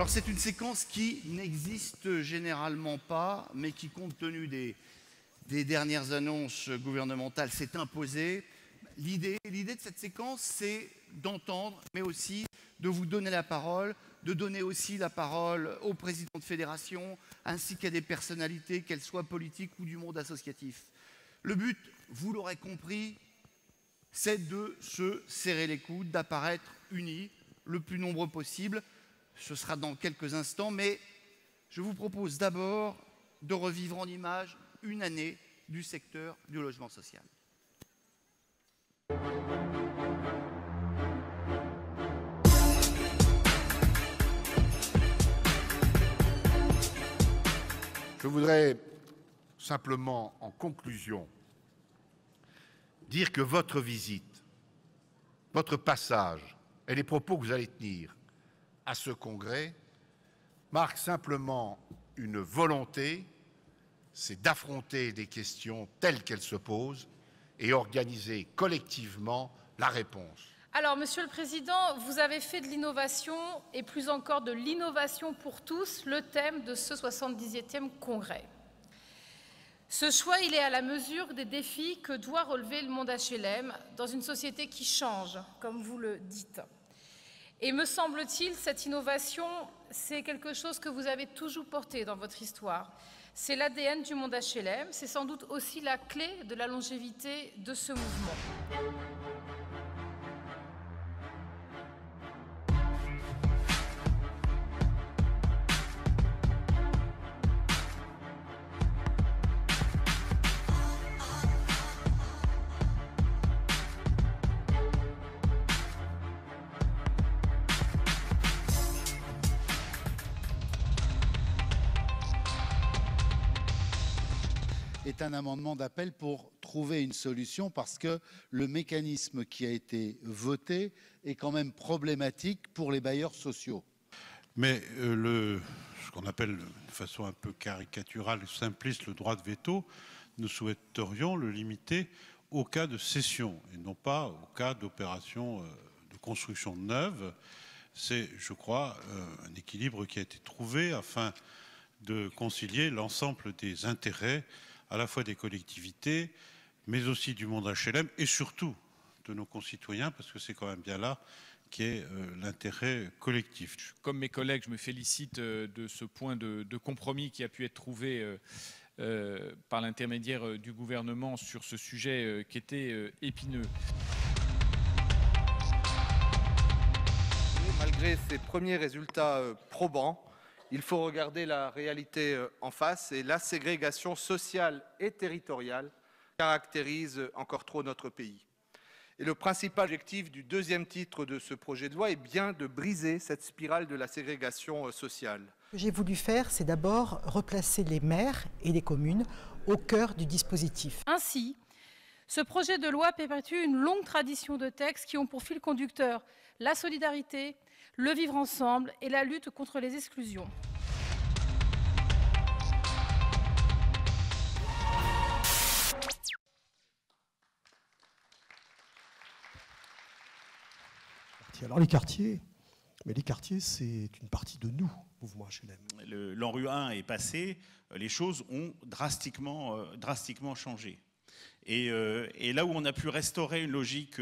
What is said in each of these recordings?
Alors c'est une séquence qui n'existe généralement pas, mais qui, compte tenu des dernières annonces gouvernementales, s'est imposée. L'idée de cette séquence, c'est d'entendre, mais aussi de vous donner la parole, de donner aussi la parole aux présidents de fédération, ainsi qu'à des personnalités, qu'elles soient politiques ou du monde associatif. Le but, vous l'aurez compris, c'est de se serrer les coudes, d'apparaître unis, le plus nombreux possible. Ce sera dans quelques instants, mais je vous propose d'abord de revivre en images une année du secteur du logement social. Je voudrais simplement, en conclusion, dire que votre visite, votre passage et les propos que vous allez tenir à ce congrès marquent simplement une volonté, c'est d'affronter des questions telles qu'elles se posent et organiser collectivement la réponse. Alors, Monsieur le Président, vous avez fait de l'innovation, et plus encore de l'innovation pour tous, le thème de ce 77e congrès. Ce choix, il est à la mesure des défis que doit relever le monde HLM dans une société qui change, comme vous le dites. Et me semble-t-il, cette innovation, c'est quelque chose que vous avez toujours porté dans votre histoire. C'est l'ADN du monde HLM, c'est sans doute aussi la clé de la longévité de ce mouvement. Est un amendement d'appel pour trouver une solution parce que le mécanisme qui a été voté est quand même problématique pour les bailleurs sociaux. Mais ce qu'on appelle de façon un peu caricaturale et simpliste le droit de veto, nous souhaiterions le limiter au cas de cession et non pas au cas d'opération de construction neuve. C'est, je crois, un équilibre qui a été trouvé afin de concilier l'ensemble des intérêts à la fois des collectivités, mais aussi du monde HLM et surtout de nos concitoyens, parce que c'est quand même bien là qu'est l'intérêt collectif. Comme mes collègues, je me félicite de ce point de compromis qui a pu être trouvé par l'intermédiaire du gouvernement sur ce sujet qui était épineux. Malgré ces premiers résultats probants, il faut regarder la réalité en face et la ségrégation sociale et territoriale caractérise encore trop notre pays. Et le principal objectif du deuxième titre de ce projet de loi est bien de briser cette spirale de la ségrégation sociale. Ce que j'ai voulu faire, c'est d'abord replacer les maires et les communes au cœur du dispositif. Ainsi, ce projet de loi perpétue une longue tradition de textes qui ont pour fil conducteur la solidarité, le vivre ensemble et la lutte contre les exclusions. Alors les quartiers, c'est une partie de nous, mouvement HLM. L'ANRU 1 est passé, les choses ont drastiquement changé. Et là où on a pu restaurer une logique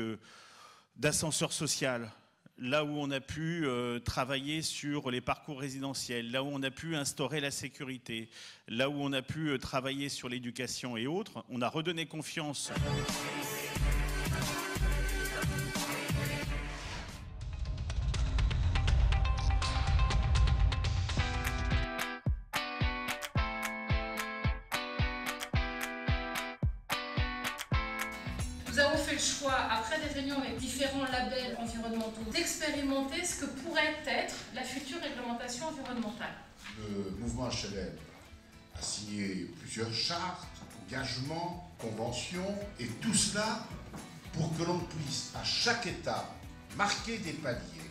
d'ascenseur social, là où on a pu travailler sur les parcours résidentiels, là où on a pu instaurer la sécurité, là où on a pu travailler sur l'éducation et autres, on a redonné confiance. Nous avons fait le choix, après des réunions avec différents labels environnementaux, d'expérimenter ce que pourrait être la future réglementation environnementale. Le mouvement HLM a signé plusieurs chartes, engagements, conventions, et tout cela pour que l'on puisse à chaque étape marquer des paliers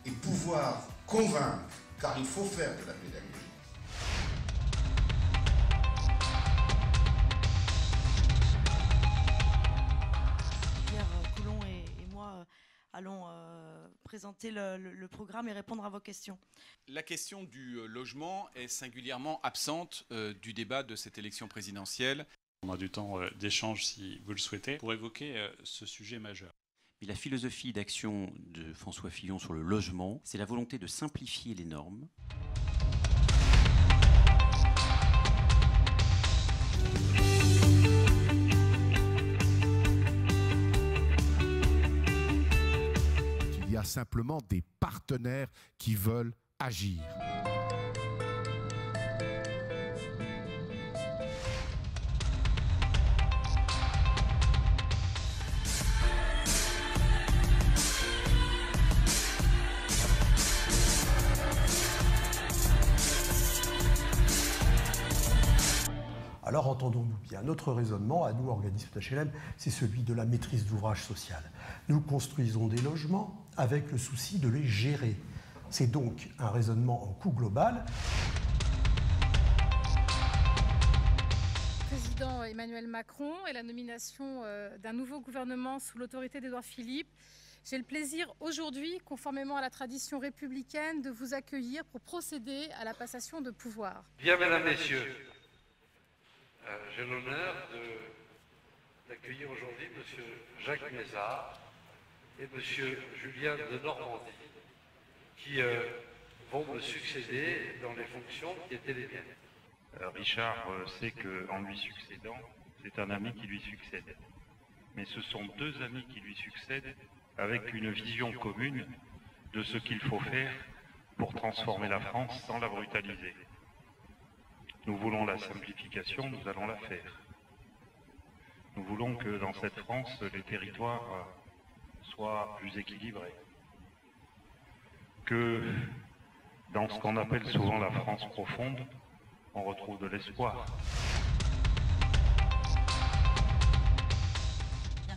et pouvoir convaincre, car il faut faire de la pédagogie. Pierre Coulon et moi allons présenter le programme et répondre à vos questions. La question du logement est singulièrement absente du débat de cette élection présidentielle. On a du temps d'échange, si vous le souhaitez, pour évoquer ce sujet majeur. Et la philosophie d'action de François Fillon sur le logement, c'est la volonté de simplifier les normes. Il y a simplement des partenaires qui veulent agir. Alors entendons-nous bien, notre raisonnement, à nous, organisme d'HLM, c'est celui de la maîtrise d'ouvrage social. Nous construisons des logements avec le souci de les gérer. C'est donc un raisonnement en coût global. Président Emmanuel Macron et la nomination d'un nouveau gouvernement sous l'autorité d'Édouard Philippe, j'ai le plaisir aujourd'hui, conformément à la tradition républicaine, de vous accueillir pour procéder à la passation de pouvoir. Bien, mesdames, messieurs. J'ai l'honneur d'accueillir aujourd'hui M. Jacques Mézard et M. Julien de Normandie qui vont me succéder dans les fonctions qui étaient les miennes. Richard sait qu'en lui succédant, c'est un ami qui lui succède. Mais ce sont deux amis qui lui succèdent avec une vision commune de ce qu'il faut faire pour transformer la France sans la brutaliser. Nous voulons la simplification, nous allons la faire. Nous voulons que dans cette France, les territoires soient plus équilibrés. Que dans ce qu'on appelle souvent la France profonde, on retrouve de l'espoir.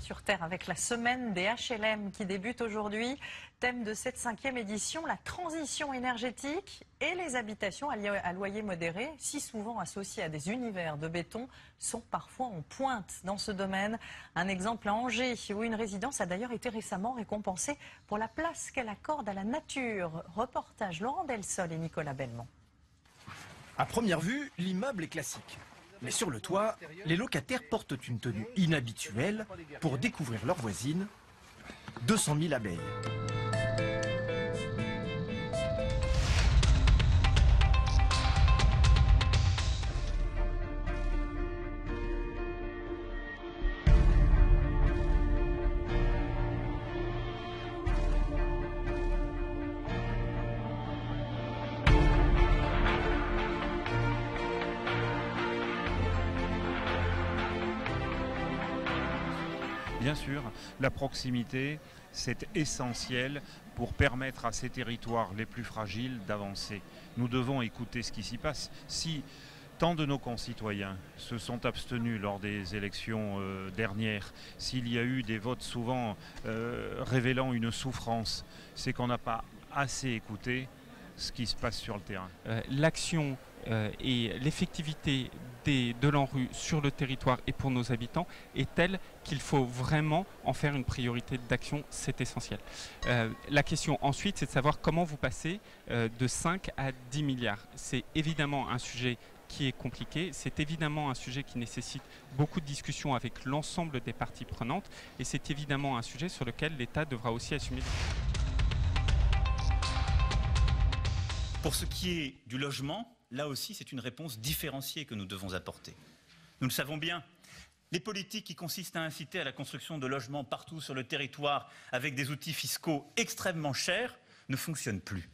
Sur Terre avec la semaine des HLM qui débute aujourd'hui. Thème de cette 5e édition, la transition énergétique et les habitations à loyer modéré, si souvent associées à des univers de béton, sont parfois en pointe dans ce domaine. Un exemple à Angers où une résidence a d'ailleurs été récemment récompensée pour la place qu'elle accorde à la nature. Reportage Laurent Delsol et Nicolas Belmont. À première vue, l'immeuble est classique. Mais sur le toit, les locataires portent une tenue inhabituelle pour découvrir leurs voisines, 200 000 abeilles. Bien sûr, la proximité, c'est essentiel pour permettre à ces territoires les plus fragiles d'avancer. Nous devons écouter ce qui s'y passe. Si tant de nos concitoyens se sont abstenus lors des élections dernières, s'il y a eu des votes souvent révélant une souffrance, c'est qu'on n'a pas assez écouté ce qui se passe sur le terrain. L'action et l'effectivité de l'ANRU sur le territoire et pour nos habitants est telle qu'il faut vraiment en faire une priorité d'action, c'est essentiel. La question ensuite, c'est de savoir comment vous passez de 5 à 10 milliards. C'est évidemment un sujet qui est compliqué, c'est évidemment un sujet qui nécessite beaucoup de discussions avec l'ensemble des parties prenantes et c'est évidemment un sujet sur lequel l'État devra aussi assumer. Pour ce qui est du logement, là aussi, c'est une réponse différenciée que nous devons apporter. Nous le savons bien, les politiques qui consistent à inciter à la construction de logements partout sur le territoire avec des outils fiscaux extrêmement chers ne fonctionnent plus.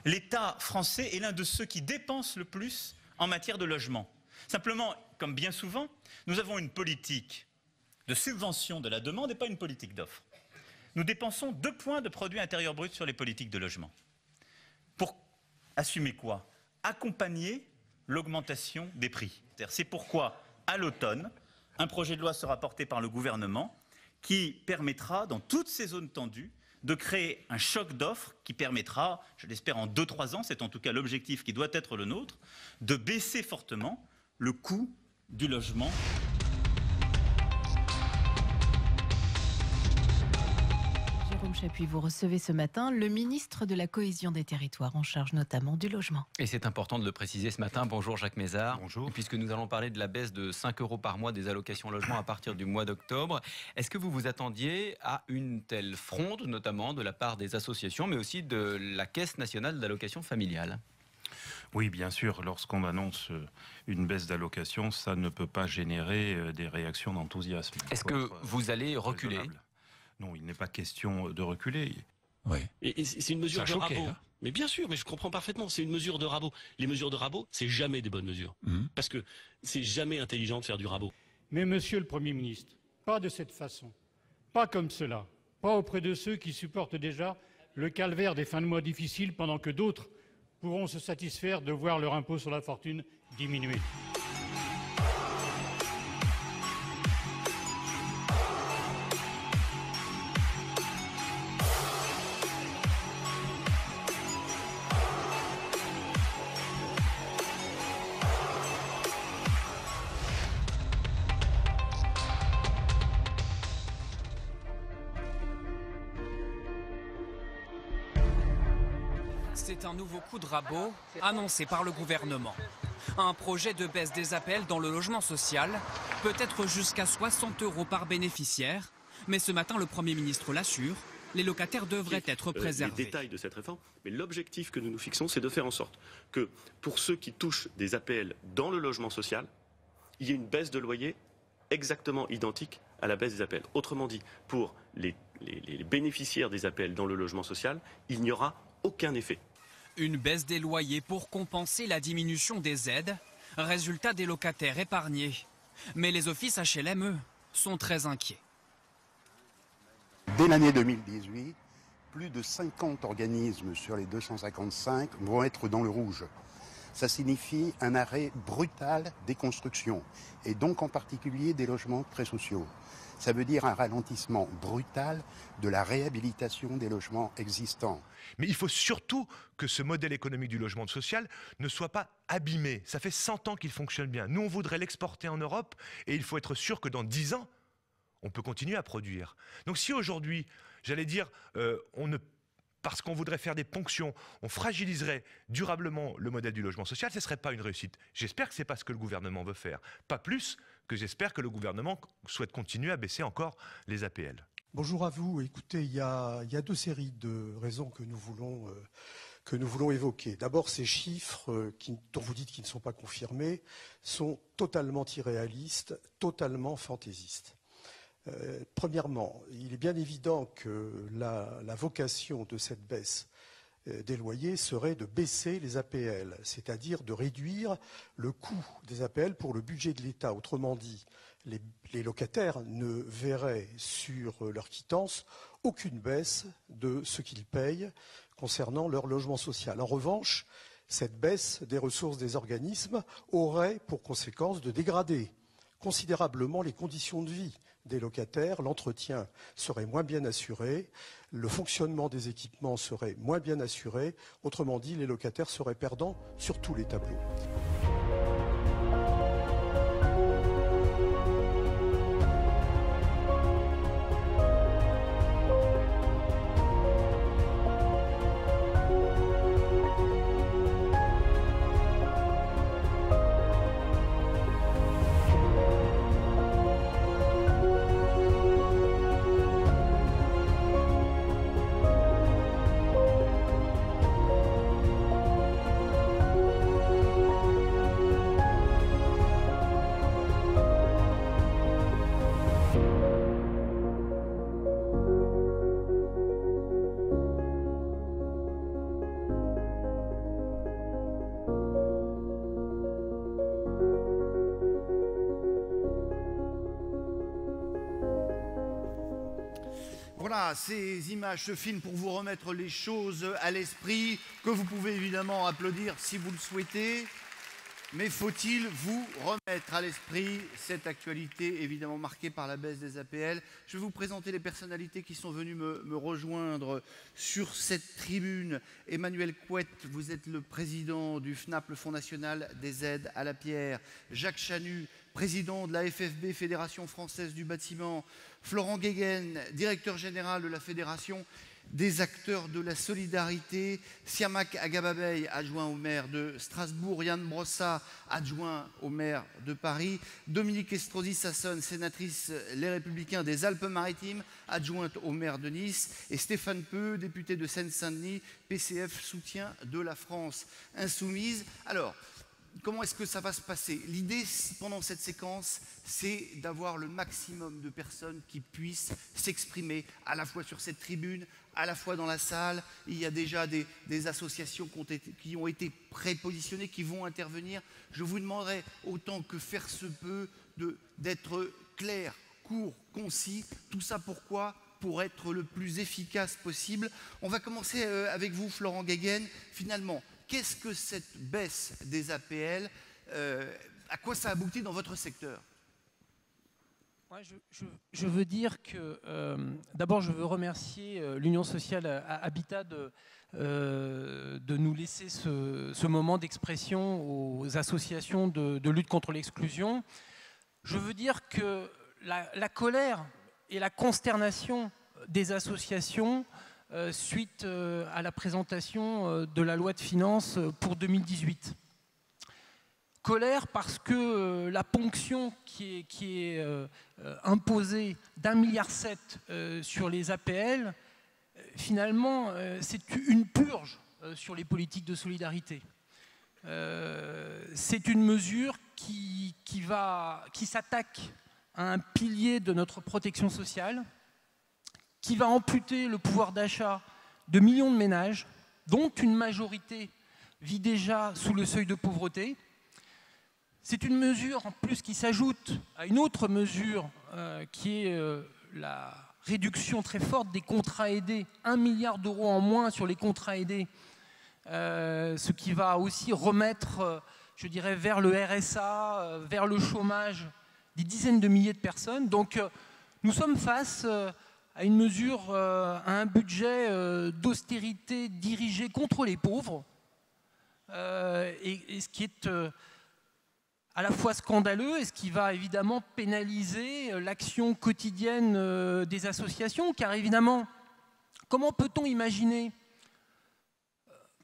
L'État français est l'un de ceux qui dépensent le plus en matière de logement. Simplement, comme bien souvent, nous avons une politique de subvention de la demande et pas une politique d'offre. Nous dépensons 2 points de produit intérieur brut sur les politiques de logement. Pour assumer quoi ? Accompagner l'augmentation des prix. C'est pourquoi, à l'automne, un projet de loi sera porté par le gouvernement qui permettra, dans toutes ces zones tendues, de créer un choc d'offres qui permettra, je l'espère en 2-3 ans, c'est en tout cas l'objectif qui doit être le nôtre, de baisser fortement le coût du logement. Jérôme Et puis vous recevez ce matin le ministre de la Cohésion des Territoires, en charge notamment du logement. Et c'est important de le préciser ce matin. Bonjour Jacques Mézard. Bonjour. Puisque nous allons parler de la baisse de 5 € par mois des allocations logement à partir du mois d'octobre. Est-ce que vous vous attendiez à une telle fronde, notamment de la part des associations, mais aussi de la Caisse nationale d'allocation familiale ? Oui, bien sûr, lorsqu'on annonce une baisse d'allocation, ça ne peut pas générer des réactions d'enthousiasme. Est-ce que vous allez reculer ? Non, il n'est pas question de reculer. Oui. Et c'est une mesure de rabot. Hein. Mais bien sûr, mais je comprends parfaitement, c'est une mesure de rabot. Les mesures de rabot, c'est jamais des bonnes mesures. Parce que c'est jamais intelligent de faire du rabot. Mais monsieur le Premier ministre, pas de cette façon. Pas comme cela. Pas auprès de ceux qui supportent déjà le calvaire des fins de mois difficiles pendant que d'autres pourront se satisfaire de voir leur impôt sur la fortune diminuer. C'est un nouveau coup de rabot annoncé par le gouvernement. Un projet de baisse des APL dans le logement social, peut-être jusqu'à 60 € par bénéficiaire. Mais ce matin, le Premier ministre l'assure, les locataires devraient être préservés. Les détails de cette réforme, mais l'objectif que nous nous fixons, c'est de faire en sorte que pour ceux qui touchent des APL dans le logement social, il y ait une baisse de loyer exactement identique à la baisse des APL. Autrement dit, pour les bénéficiaires des APL dans le logement social, il n'y aura aucun effet. Une baisse des loyers pour compenser la diminution des aides. Résultat, des locataires épargnés. Mais les offices HLM, eux, sont très inquiets. Dès l'année 2018, plus de 50 organismes sur les 255 vont être dans le rouge. Ça signifie un arrêt brutal des constructions, et donc en particulier des logements très sociaux. Ça veut dire un ralentissement brutal de la réhabilitation des logements existants. Mais il faut surtout que ce modèle économique du logement social ne soit pas abîmé. Ça fait 100 ans qu'il fonctionne bien. Nous, on voudrait l'exporter en Europe et il faut être sûr que dans 10 ans, on peut continuer à produire. Donc si aujourd'hui, j'allais dire, parce qu'on voudrait faire des ponctions, on fragiliserait durablement le modèle du logement social, ce ne serait pas une réussite. J'espère que ce n'est pas ce que le gouvernement veut faire. Pas plus que j'espère que le gouvernement souhaite continuer à baisser encore les APL. Bonjour à vous. Écoutez, il y a deux séries de raisons que nous voulons évoquer. D'abord, ces chiffres dont vous dites qu'ils ne sont pas confirmés sont totalement irréalistes, totalement fantaisistes. Premièrement, il est bien évident que la vocation de cette baisse des loyers serait de baisser les APL, c'est-à-dire de réduire le coût des APL pour le budget de l'État. Autrement dit, les locataires ne verraient sur leur quittance aucune baisse de ce qu'ils payent concernant leur logement social. En revanche, cette baisse des ressources des organismes aurait pour conséquence de dégrader considérablement les conditions de vie des locataires, l'entretien serait moins bien assuré, le fonctionnement des équipements serait moins bien assuré, autrement dit, les locataires seraient perdants sur tous les tableaux. Voilà, ces images, ce film pour vous remettre les choses à l'esprit, que vous pouvez évidemment applaudir si vous le souhaitez. Mais faut-il vous remettre à l'esprit cette actualité évidemment marquée par la baisse des APL? Je vais vous présenter les personnalités qui sont venues me rejoindre sur cette tribune. Emmanuel Couette, vous êtes le président du FNAP, le Fonds national des aides à la pierre. Jacques Chanu, président de la FFB, Fédération Française du Bâtiment, Florent Guéguen, directeur général de la Fédération des acteurs de la solidarité, Siamak Agababey, adjoint au maire de Strasbourg, Yann Brossat, adjoint au maire de Paris, Dominique Estrosi-Sassonne, sénatrice Les Républicains des Alpes-Maritimes, adjointe au maire de Nice, et Stéphane Peu, député de Seine-Saint-Denis, PCF Soutien de la France Insoumise. Alors, comment est-ce que ça va se passer? L'idée, pendant cette séquence, c'est d'avoir le maximum de personnes qui puissent s'exprimer à la fois sur cette tribune, à la fois dans la salle. Il y a déjà des associations qui ont été prépositionnées, qui vont intervenir. Je vous demanderai, autant que faire se peut, d'être clair, court, concis. Tout ça pourquoi? Pour être le plus efficace possible. On va commencer avec vous, Florent Guéguen. Finalement, qu'est-ce que cette baisse des APL, à quoi ça aboutit dans votre secteur? Je veux dire que, d'abord, je veux remercier l'Union sociale Habitat de nous laisser ce moment d'expression aux associations de lutte contre l'exclusion. Je veux dire que la colère et la consternation des associations suite à la présentation de la loi de finances pour 2018. Colère parce que la ponction qui est imposée d'1,7 milliard sur les APL, finalement, c'est une purge sur les politiques de solidarité. C'est une mesure qui s'attaque à un pilier de notre protection sociale, qui va amputer le pouvoir d'achat de millions de ménages, dont une majorité vit déjà sous le seuil de pauvreté. C'est une mesure en plus qui s'ajoute à une autre mesure qui est la réduction très forte des contrats aidés, 1 milliard d'euros en moins sur les contrats aidés, ce qui va aussi remettre, je dirais, vers le RSA, vers le chômage, des dizaines de milliers de personnes. Donc nous sommes face à une mesure, à un budget d'austérité dirigé contre les pauvres, et ce qui est à la fois scandaleux et ce qui va évidemment pénaliser l'action quotidienne des associations, car évidemment, comment peut-on imaginer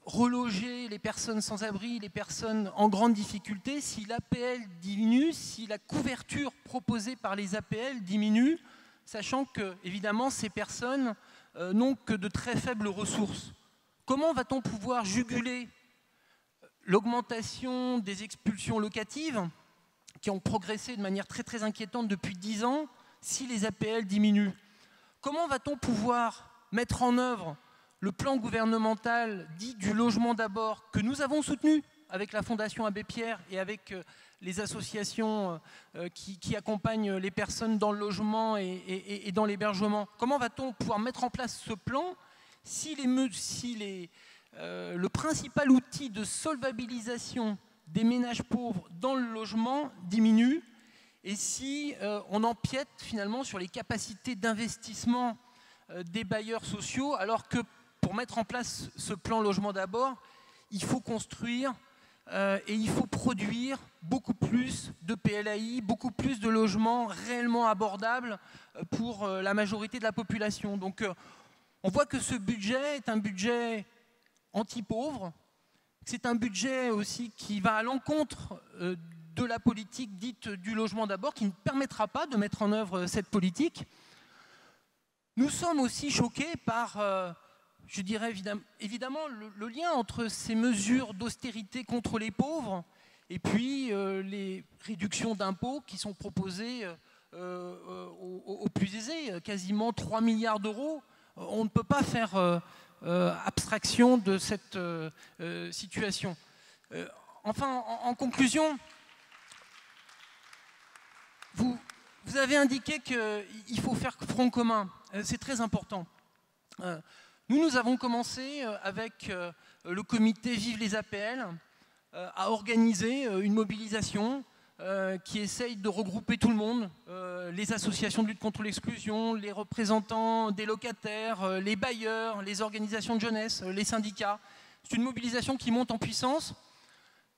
reloger les personnes sans abri, les personnes en grande difficulté, si l'APL diminue, si la couverture proposée par les APL diminue, sachant que, évidemment, ces personnes n'ont que de très faibles ressources. Comment va-t-on pouvoir juguler l'augmentation des expulsions locatives, qui ont progressé de manière très très inquiétante depuis 10 ans, si les APL diminuent? Comment va-t-on pouvoir mettre en œuvre le plan gouvernemental dit du logement d'abord, que nous avons soutenu avec la Fondation Abbé Pierre et avec les associations qui accompagnent les personnes dans le logement et dans l'hébergement? Comment va-t-on pouvoir mettre en place ce plan si le principal outil de solvabilisation des ménages pauvres dans le logement diminue, et si on empiète finalement sur les capacités d'investissement des bailleurs sociaux, alors que pour mettre en place ce plan logement d'abord, il faut construire et il faut produire beaucoup plus de PLAI, beaucoup plus de logements réellement abordables pour la majorité de la population. Donc on voit que ce budget est un budget anti-pauvre, c'est un budget aussi qui va à l'encontre de la politique dite du logement d'abord, qui ne permettra pas de mettre en œuvre cette politique. Nous sommes aussi choqués par, je dirais évidemment, le lien entre ces mesures d'austérité contre les pauvres et puis les réductions d'impôts qui sont proposées aux plus aisés, quasiment 3 milliards d'euros. On ne peut pas faire abstraction de cette situation. Enfin, en conclusion, vous avez indiqué qu'il faut faire front commun. C'est très important. Nous avons commencé avec le comité Vive les APL à organiser une mobilisation qui essaye de regrouper tout le monde, les associations de lutte contre l'exclusion, les représentants des locataires, les bailleurs, les organisations de jeunesse, les syndicats. C'est une mobilisation qui monte en puissance.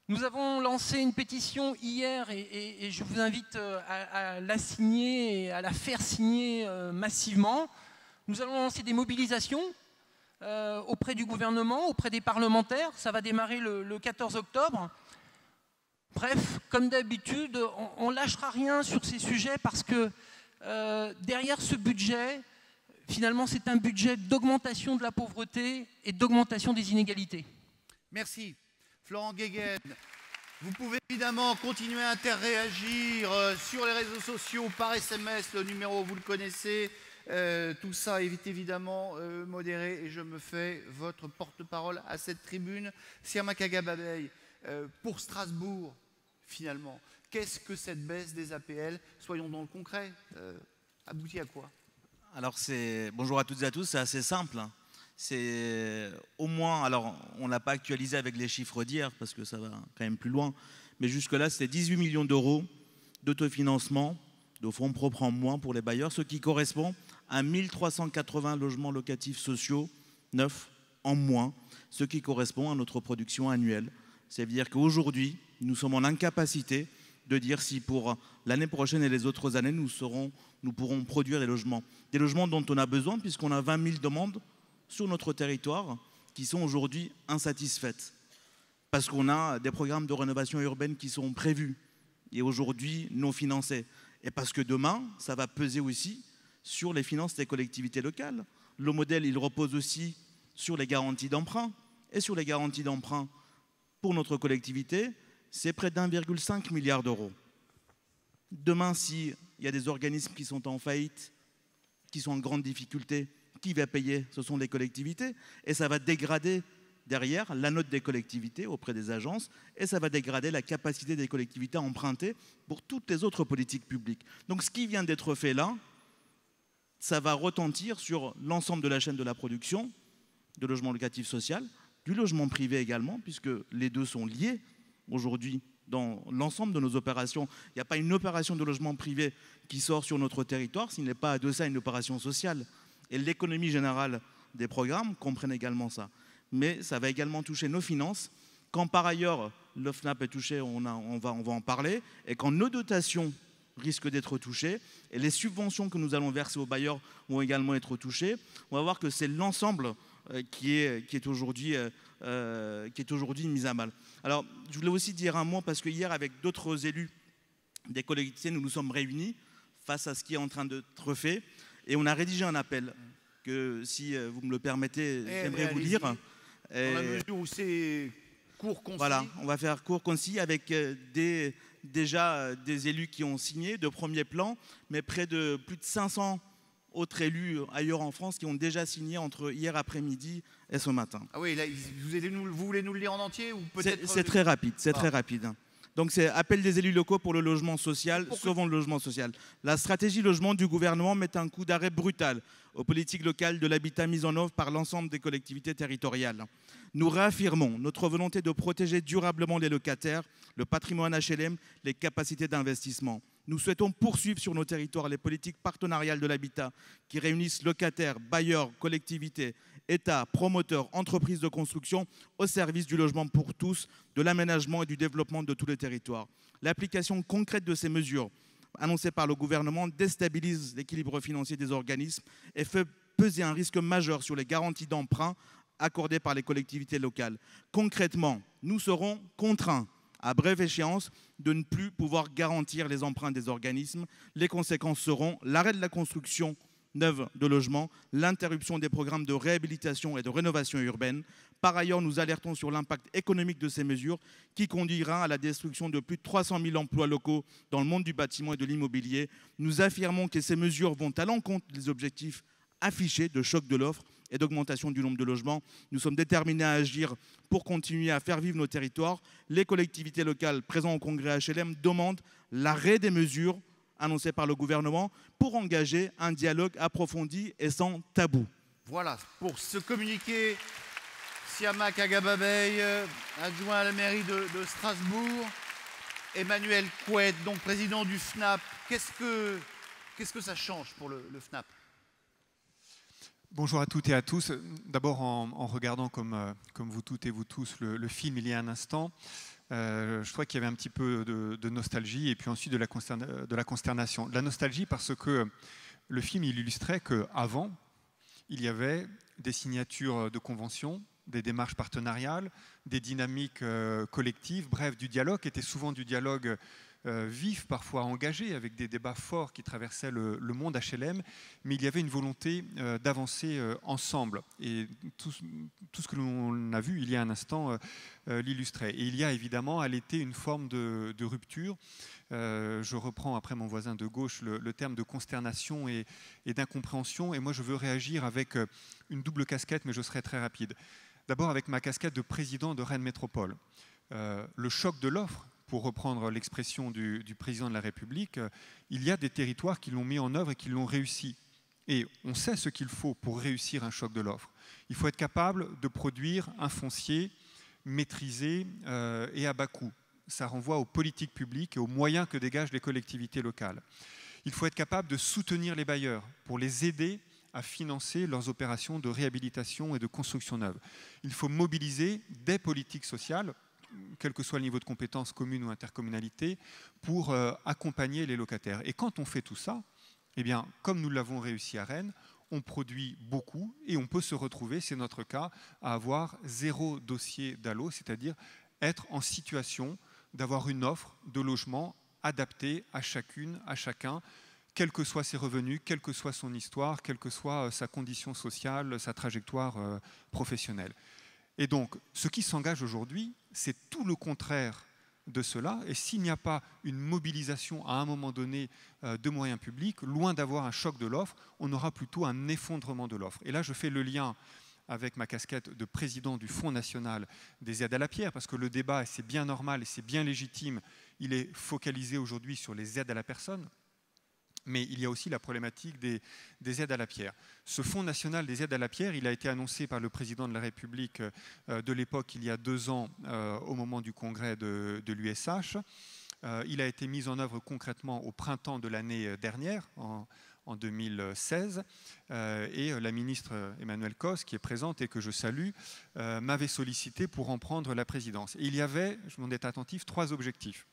Nous avons lancé une pétition hier et je vous invite à la signer et à la faire signer massivement. Nous allons lancer des mobilisations auprès du gouvernement, auprès des parlementaires. Ça va démarrer le 14 octobre. Bref, comme d'habitude, on ne lâchera rien sur ces sujets parce que derrière ce budget, finalement, c'est un budget d'augmentation de la pauvreté et d'augmentation des inégalités. Merci. Florent Guéguen, vous pouvez évidemment continuer à interréagir sur les réseaux sociaux, par SMS, le numéro, vous le connaissez. Tout ça est évidemment modéré et je me fais votre porte-parole à cette tribune. Siama Kagababey, pour Strasbourg, finalement, qu'est-ce que cette baisse des APL? Soyons dans le concret. Aboutit à quoi? Alors, bonjour à toutes et à tous, c'est assez simple. C'est au moins, alors on ne l'a pas actualisé avec les chiffres d'hier parce que ça va quand même plus loin, mais jusque-là, c'était 18 millions d'euros d'autofinancement, de fonds propres en moins pour les bailleurs, ce qui correspond à 1380 logements locatifs sociaux neufs en moins, ce qui correspond à notre production annuelle. C'est-à-dire qu'aujourd'hui, nous sommes en incapacité de dire si pour l'année prochaine et les autres années, nous pourrons produire des logements dont on a besoin puisqu'on a 20 000 demandes sur notre territoire qui sont aujourd'hui insatisfaites parce qu'on a des programmes de rénovation urbaine qui sont prévus et aujourd'hui non financés et parce que demain, ça va peser aussi sur les finances des collectivités locales. Le modèle, il repose aussi sur les garanties d'emprunt et sur les garanties d'emprunt pour notre collectivité, c'est près d'1,5 milliard d'euros. Demain, s'il y a des organismes qui sont en faillite, qui sont en grande difficulté, qui va payer? Ce sont les collectivités. Et ça va dégrader derrière la note des collectivités auprès des agences et ça va dégrader la capacité des collectivités à emprunter pour toutes les autres politiques publiques. Donc ce qui vient d'être fait là, ça va retentir sur l'ensemble de la chaîne de la production, de logement locatif social, du logement privé également, puisque les deux sont liés aujourd'hui dans l'ensemble de nos opérations. Il n'y a pas une opération de logement privé qui sort sur notre territoire s'il n'est pas adossé à une opération sociale. Et l'économie générale des programmes comprennent également ça. Mais ça va également toucher nos finances. Quand par ailleurs le FNAP est touché, on va en parler. Et quand nos dotations risquent d'être touchées, et les subventions que nous allons verser aux bailleurs vont également être touchées, on va voir que c'est l'ensemble qui est aujourd'hui mis à mal. Alors, je voulais aussi dire un mot, parce que hier, avec d'autres élus des collectivités, nous nous sommes réunis face à ce qui est en train d'être fait. Et on a rédigé un appel que, si vous me le permettez, j'aimerais vous lire. Dans la mesure où c'est court, concis. Voilà, on va faire court, concis, avec déjà des élus qui ont signé de premier plan, mais plus de 500 autres élus ailleurs en France qui ont déjà signé entre hier après-midi et ce matin. Ah oui, là, vous voulez nous le lire en entier ou peut-être... C'est très rapide, c'est très rapide. Donc c'est appel des élus locaux pour le logement social, sauvons le logement social. La stratégie logement du gouvernement met un coup d'arrêt brutal aux politiques locales de l'habitat mises en œuvre par l'ensemble des collectivités territoriales. Nous réaffirmons notre volonté de protéger durablement les locataires, le patrimoine HLM, les capacités d'investissement. Nous souhaitons poursuivre sur nos territoires les politiques partenariales de l'habitat qui réunissent locataires, bailleurs, collectivités, État, promoteurs, entreprises de construction au service du logement pour tous, de l'aménagement et du développement de tous les territoires. L'application concrète de ces mesures annoncées par le gouvernement déstabilise l'équilibre financier des organismes et fait peser un risque majeur sur les garanties d'emprunt accordées par les collectivités locales. Concrètement, nous serons contraints à brève échéance de ne plus pouvoir garantir les emprunts des organismes. Les conséquences seront l'arrêt de la construction neuve de logements, l'interruption des programmes de réhabilitation et de rénovation urbaine. Par ailleurs, nous alertons sur l'impact économique de ces mesures qui conduira à la destruction de plus de 300 000 emplois locaux dans le monde du bâtiment et de l'immobilier. Nous affirmons que ces mesures vont à l'encontre des objectifs affichés de choc de l'offre et d'augmentation du nombre de logements. Nous sommes déterminés à agir pour continuer à faire vivre nos territoires. Les collectivités locales présentes au congrès HLM demandent l'arrêt des mesures annoncées par le gouvernement pour engager un dialogue approfondi et sans tabou. Voilà, pour ce communiqué, Siama Kagababey, adjoint à la mairie de Strasbourg, Emmanuel Couette, donc président du FNAP. Qu'est-ce que ça change pour le FNAP ? Bonjour à toutes et à tous. D'abord, en regardant comme vous toutes et vous tous le film il y a un instant, je trouvais qu'il y avait un petit peu de nostalgie et puis ensuite de la consternation. De la nostalgie parce que le film il illustrait qu'avant, il y avait des signatures de conventions, des démarches partenariales, des dynamiques collectives, bref, du dialogue, qui était souvent du dialogue vif, parfois engagé, avec des débats forts qui traversaient le monde HLM, mais il y avait une volonté d'avancer ensemble. Et tout ce que l'on a vu il y a un instant l'illustrait. Et il y a évidemment à l'été une forme de rupture. Je reprends après mon voisin de gauche le terme de consternation et d'incompréhension. Et moi, je veux réagir avec une double casquette, mais je serai très rapide. D'abord avec ma casquette de président de Rennes Métropole. Le choc de l'offre, pour reprendre l'expression du président de la République, il y a des territoires qui l'ont mis en œuvre et qui l'ont réussi. Et on sait ce qu'il faut pour réussir un choc de l'offre. Il faut être capable de produire un foncier maîtrisé et à bas coût. Ça renvoie aux politiques publiques et aux moyens que dégagent les collectivités locales. Il faut être capable de soutenir les bailleurs pour les aider à financer leurs opérations de réhabilitation et de construction neuve. Il faut mobiliser des politiques sociales, quel que soit le niveau de compétence, commune ou intercommunalité, pour accompagner les locataires. Et quand on fait tout ça, eh bien, comme nous l'avons réussi à Rennes, on produit beaucoup et on peut se retrouver, c'est notre cas, à avoir 0 dossier DALO, c'est-à-dire être en situation d'avoir une offre de logement adaptée à chacune, à chacun, quels que soient ses revenus, quelle que soit son histoire, quelle que soit sa condition sociale, sa trajectoire professionnelle. Et donc, ce qui s'engage aujourd'hui, c'est tout le contraire de cela. Et s'il n'y a pas une mobilisation à un moment donné de moyens publics, loin d'avoir un choc de l'offre, on aura plutôt un effondrement de l'offre. Et là, je fais le lien avec ma casquette de président du Fonds national des aides à la pierre, parce que le débat, et c'est bien normal et c'est bien légitime, il est focalisé aujourd'hui sur les aides à la personne. Mais il y a aussi la problématique des aides à la pierre. Ce Fonds national des aides à la pierre, il a été annoncé par le président de la République de l'époque, il y a 2 ans, au moment du congrès de l'USH. Il a été mis en œuvre concrètement au printemps de l'année dernière, en 2016. Et la ministre Emmanuelle Cos, qui est présente et que je salue, m'avait sollicité pour en prendre la présidence. Et il y avait, je m'en ai attentif, 3 objectifs.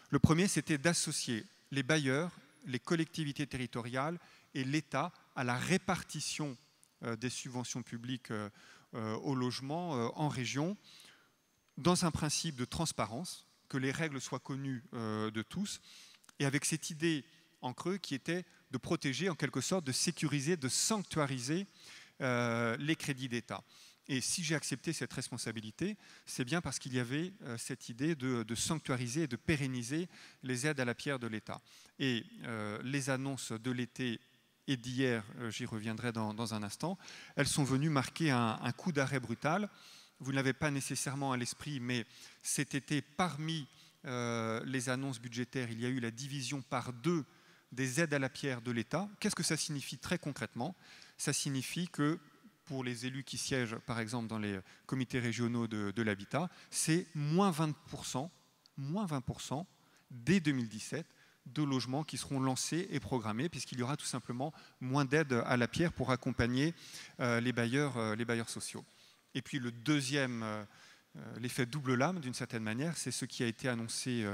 Le premier, c'était d'associer les bailleurs, les collectivités territoriales et l'État à la répartition des subventions publiques au logement en région, dans un principe de transparence, que les règles soient connues de tous, et avec cette idée en creux qui était de protéger, en quelque sorte, de sécuriser, de sanctuariser les crédits d'État. Et si j'ai accepté cette responsabilité, c'est bien parce qu'il y avait cette idée de sanctuariser et de pérenniser les aides à la pierre de l'État. Et les annonces de l'été et d'hier, j'y reviendrai dans un instant, elles sont venues marquer un coup d'arrêt brutal. Vous ne l'avez pas nécessairement à l'esprit, mais cet été, parmi les annonces budgétaires, il y a eu la division par 2 des aides à la pierre de l'État. Qu'est-ce que ça signifie très concrètement? Ça signifie que pour les élus qui siègent, par exemple, dans les comités régionaux de l'habitat, c'est moins 20% dès 2017 de logements qui seront lancés et programmés, puisqu'il y aura tout simplement moins d'aides à la pierre pour accompagner les bailleurs sociaux. Et puis le deuxième, l'effet double lame, d'une certaine manière, c'est ce qui a été annoncé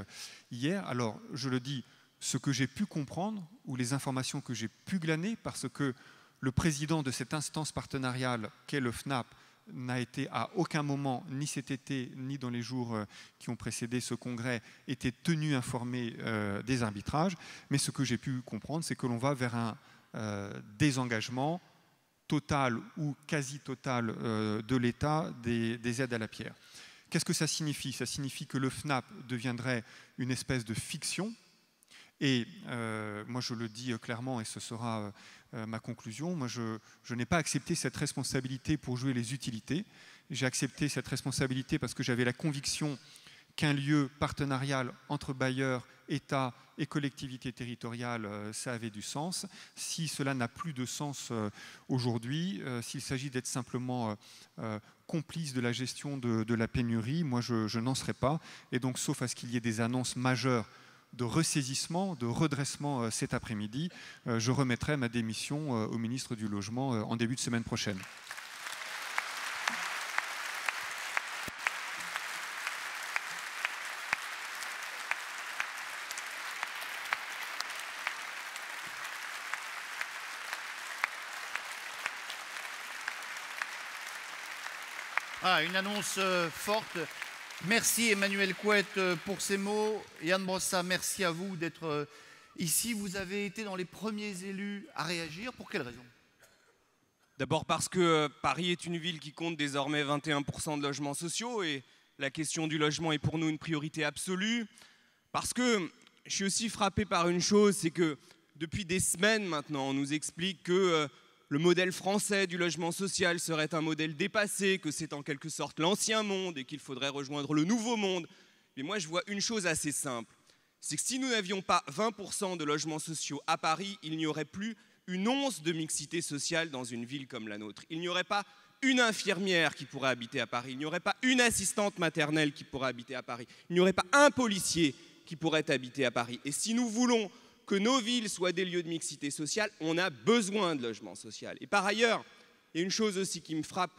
hier. Alors, je le dis, ce que j'ai pu comprendre, ou les informations que j'ai pu glaner, parce que le président de cette instance partenariale qu'est le FNAP n'a été à aucun moment, ni cet été, ni dans les jours qui ont précédé ce congrès, été tenu informé des arbitrages. Mais ce que j'ai pu comprendre, c'est que l'on va vers un désengagement total ou quasi total de l'État des aides à la pierre. Qu'est-ce que ça signifie? Ça signifie que le FNAP deviendrait une espèce de fiction. Et moi, je le dis clairement, et ce sera ma conclusion, moi, je n'ai pas accepté cette responsabilité pour jouer les utilités. J'ai accepté cette responsabilité parce que j'avais la conviction qu'un lieu partenarial entre bailleurs, État et collectivités territoriales, ça avait du sens. Si cela n'a plus de sens aujourd'hui, s'il s'agit d'être simplement complice de la gestion de la pénurie, moi, je n'en serai pas. Et donc, sauf à ce qu'il y ait des annonces majeures de ressaisissement, de redressement cet après-midi, je remettrai ma démission au ministre du Logement en début de semaine prochaine. Ah, une annonce forte. Merci Emmanuel Couette pour ces mots. Yann Brossat, merci à vous d'être ici. Vous avez été dans les premiers élus à réagir. Pour quelle raison? D'abord parce que Paris est une ville qui compte désormais 21% de logements sociaux et la question du logement est pour nous une priorité absolue. Parce que je suis aussi frappé par une chose, c'est que depuis des semaines maintenant, on nous explique que le modèle français du logement social serait un modèle dépassé, que c'est en quelque sorte l'ancien monde et qu'il faudrait rejoindre le nouveau monde. Mais moi, je vois une chose assez simple. C'est que si nous n'avions pas 20% de logements sociaux à Paris, il n'y aurait plus une once de mixité sociale dans une ville comme la nôtre. Il n'y aurait pas une infirmière qui pourrait habiter à Paris, il n'y aurait pas une assistante maternelle qui pourrait habiter à Paris, il n'y aurait pas un policier qui pourrait habiter à Paris. Et si nous voulons que nos villes soient des lieux de mixité sociale, on a besoin de logement social. Et par ailleurs, il y a une chose aussi qui me frappe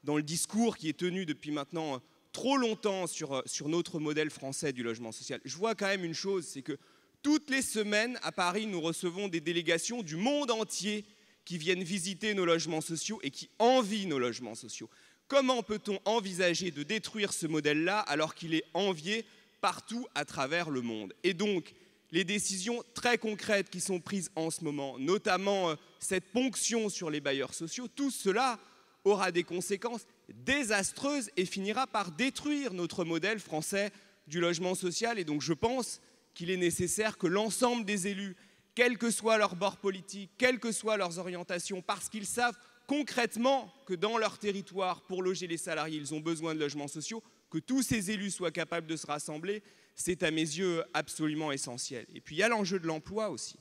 dans le discours qui est tenu depuis maintenant trop longtemps sur notre modèle français du logement social. Je vois quand même une chose, c'est que toutes les semaines, à Paris, nous recevons des délégations du monde entier qui viennent visiter nos logements sociaux et qui envient nos logements sociaux. Comment peut-on envisager de détruire ce modèle-là alors qu'il est envié partout à travers le monde? Et donc, les décisions très concrètes qui sont prises en ce moment, notamment cette ponction sur les bailleurs sociaux, tout cela aura des conséquences désastreuses et finira par détruire notre modèle français du logement social. Et donc, je pense qu'il est nécessaire que l'ensemble des élus, quel que soit leur bord politique, quelles que soient leurs orientations, parce qu'ils savent concrètement que dans leur territoire, pour loger les salariés, ils ont besoin de logements sociaux, que tous ces élus soient capables de se rassembler, c'est à mes yeux absolument essentiel. Et puis il y a l'enjeu de l'emploi aussi,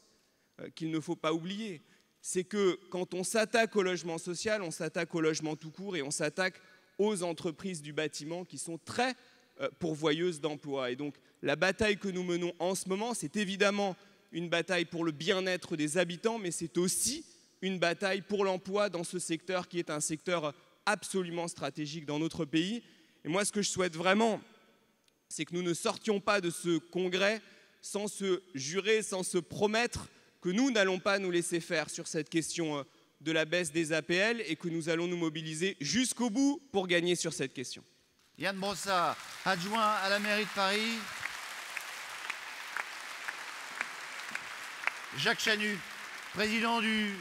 qu'il ne faut pas oublier. C'est que quand on s'attaque au logement social, on s'attaque au logement tout court et on s'attaque aux entreprises du bâtiment qui sont très pourvoyeuses d'emplois. Et donc la bataille que nous menons en ce moment, c'est évidemment une bataille pour le bien-être des habitants, mais c'est aussi une bataille pour l'emploi dans ce secteur qui est un secteur absolument stratégique dans notre pays. Et moi, ce que je souhaite vraiment, c'est que nous ne sortions pas de ce congrès sans se jurer, sans se promettre que nous n'allons pas nous laisser faire sur cette question de la baisse des APL et que nous allons nous mobiliser jusqu'au bout pour gagner sur cette question. Yann Brossat, adjoint à la mairie de Paris. Jacques Chanu, président du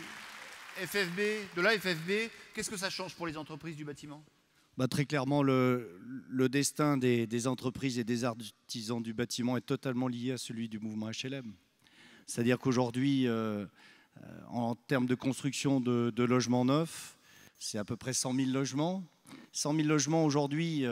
FFB, de la FFB. Qu'est-ce que ça change pour les entreprises du bâtiment? Très clairement, le destin des entreprises et des artisans du bâtiment est totalement lié à celui du mouvement HLM. C'est-à-dire qu'aujourd'hui, en termes de construction de logements neufs, c'est à peu près 100 000 logements. 100 000 logements aujourd'hui,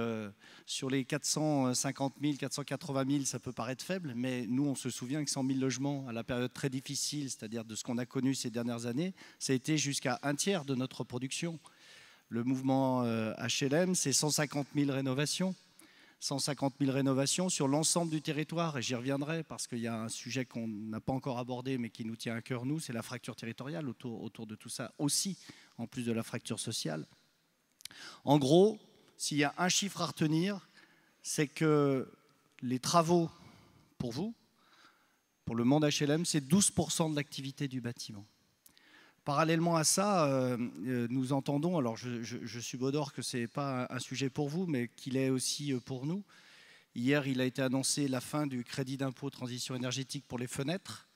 sur les 450 000, 480 000, ça peut paraître faible, mais nous, on se souvient que 100 000 logements, à la période très difficile, c'est-à-dire de ce qu'on a connu ces dernières années, ça a été jusqu'à un tiers de notre production. Le mouvement HLM, c'est 150 000 rénovations. 150 000 rénovations sur l'ensemble du territoire. Et j'y reviendrai parce qu'il y a un sujet qu'on n'a pas encore abordé mais qui nous tient à cœur, nous, c'est la fracture territoriale autour de tout ça aussi, en plus de la fracture sociale. En gros, s'il y a un chiffre à retenir, c'est que les travaux, pour vous, pour le monde HLM, c'est 12% de l'activité du bâtiment. Parallèlement à ça, nous entendons, alors je subodore que ce n'est pas un sujet pour vous, mais qu'il est aussi pour nous. Hier, il a été annoncé la fin du crédit d'impôt transition énergétique pour les fenêtres.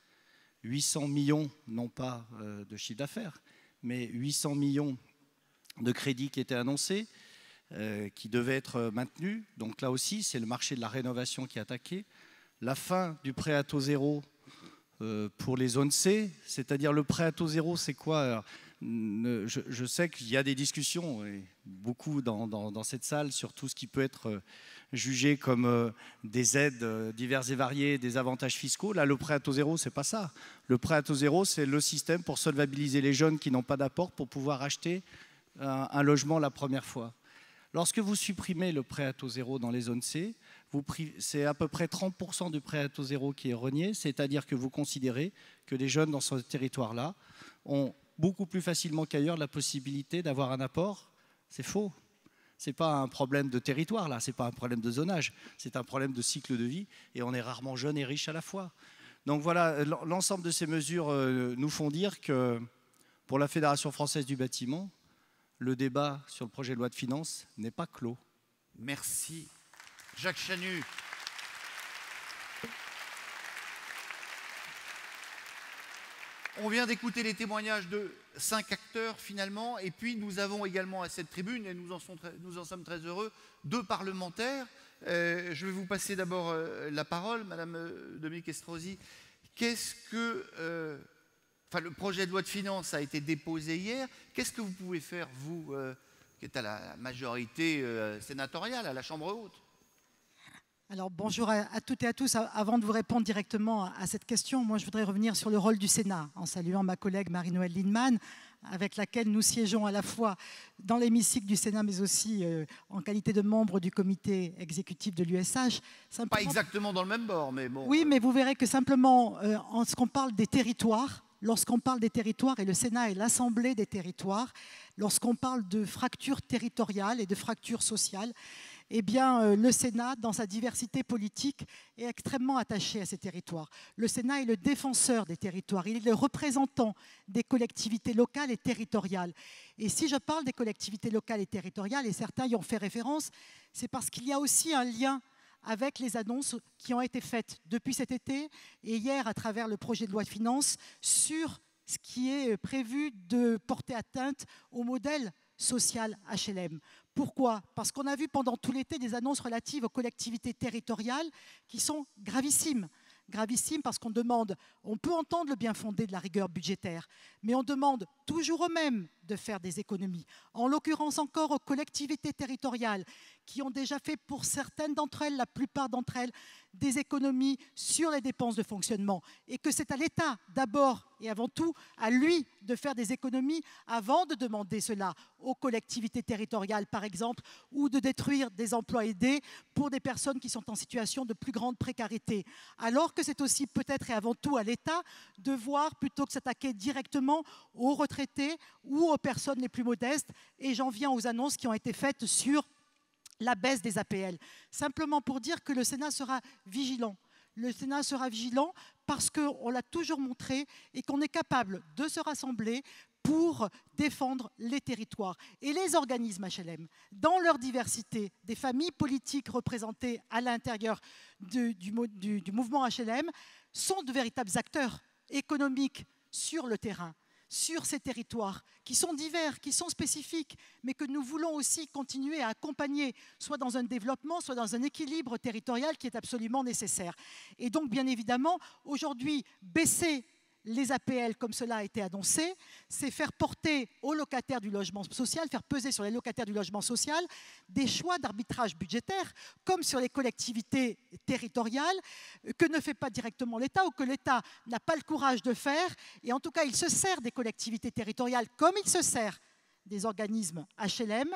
800 millions, non pas de chiffre d'affaires, mais 800 millions de crédits qui étaient annoncés, qui devaient être maintenus. Donc là aussi, c'est le marché de la rénovation qui est attaqué. La fin du prêt à taux zéro pour les zones C, c'est-à-dire le prêt à taux zéro, c'est quoi? Alors, je sais qu'il y a des discussions, et beaucoup dans cette salle, sur tout ce qui peut être jugé comme des aides diverses et variées, des avantages fiscaux. Là, le prêt à taux zéro, c'est pas ça. Le prêt à taux zéro, c'est le système pour solvabiliser les jeunes qui n'ont pas d'apport pour pouvoir acheter un logement la première fois. Lorsque vous supprimez le prêt à taux zéro dans les zones C, c'est à peu près 30% du prêt à taux zéro qui est renié, c'est-à-dire que vous considérez que les jeunes dans ce territoire-là ont beaucoup plus facilement qu'ailleurs la possibilité d'avoir un apport. C'est faux. Ce n'est pas un problème de territoire, là, ce n'est pas un problème de zonage, c'est un problème de cycle de vie, et on est rarement jeune et riche à la fois. Donc voilà, l'ensemble de ces mesures nous font dire que pour la Fédération française du bâtiment, le débat sur le projet de loi de finances n'est pas clos. Merci. Jacques Chanu. On vient d'écouter les témoignages de 5 acteurs finalement, et puis nous avons également à cette tribune, et nous en sommes très heureux, 2 parlementaires. Je vais vous passer d'abord la parole, Madame Dominique Estrosi. Qu'est-ce que... le projet de loi de finances a été déposé hier. Qu'est-ce que vous pouvez faire, vous, qui êtes à la majorité sénatoriale, à la Chambre haute? Alors bonjour à toutes et à tous. Avant de vous répondre directement à cette question, moi je voudrais revenir sur le rôle du Sénat en saluant ma collègue Marie-Noëlle Lienemann, avec laquelle nous siégeons à la fois dans l'hémicycle du Sénat mais aussi en qualité de membre du comité exécutif de l'USH. Pas exactement dans le même bord, mais bon. Oui, mais vous verrez que simplement, en ce qu'on parle des territoires, lorsqu'on parle des territoires, et le Sénat est l'assemblée des territoires, lorsqu'on parle de fractures territoriales et de fractures sociales, eh bien, le Sénat, dans sa diversité politique, est extrêmement attaché à ces territoires. Le Sénat est le défenseur des territoires, il est le représentant des collectivités locales et territoriales. Et si je parle des collectivités locales et territoriales, et certains y ont fait référence, c'est parce qu'il y a aussi un lien avec les annonces qui ont été faites depuis cet été et hier à travers le projet de loi de finances sur ce qui est prévu de porter atteinte au modèle social HLM. Pourquoi? Parce qu'on a vu pendant tout l'été des annonces relatives aux collectivités territoriales qui sont gravissimes. Gravissimes parce qu'on demande, on peut entendre le bien fondé de la rigueur budgétaire, mais on demande toujours aux mêmes de faire des économies. En l'occurrence encore aux collectivités territoriales qui ont déjà fait pour certaines d'entre elles, la plupart d'entre elles, des économies sur les dépenses de fonctionnement. Et que c'est à l'État d'abord et avant tout à lui de faire des économies avant de demander cela aux collectivités territoriales par exemple, ou de détruire des emplois aidés pour des personnes qui sont en situation de plus grande précarité. Alors que c'est aussi peut-être et avant tout à l'État de voir plutôt que s'attaquer directement aux retraités ou aux personnes les plus modestes. Et j'en viens aux annonces qui ont été faites sur la baisse des APL. Simplement pour dire que le Sénat sera vigilant. Le Sénat sera vigilant parce qu'on l'a toujours montré et qu'on est capable de se rassembler pour défendre les territoires. Et les organismes HLM, dans leur diversité, des familles politiques représentées à l'intérieur du mouvement HLM, sont de véritables acteurs économiques sur le terrain, sur ces territoires qui sont divers, qui sont spécifiques, mais que nous voulons aussi continuer à accompagner, soit dans un développement, soit dans un équilibre territorial qui est absolument nécessaire. Et donc, bien évidemment, aujourd'hui, baisser les APL comme cela a été annoncé, c'est faire porter aux locataires du logement social, faire peser sur les locataires du logement social des choix d'arbitrage budgétaire, comme sur les collectivités territoriales, que ne fait pas directement l'État ou que l'État n'a pas le courage de faire. Et en tout cas, il se sert des collectivités territoriales comme il se sert des organismes HLM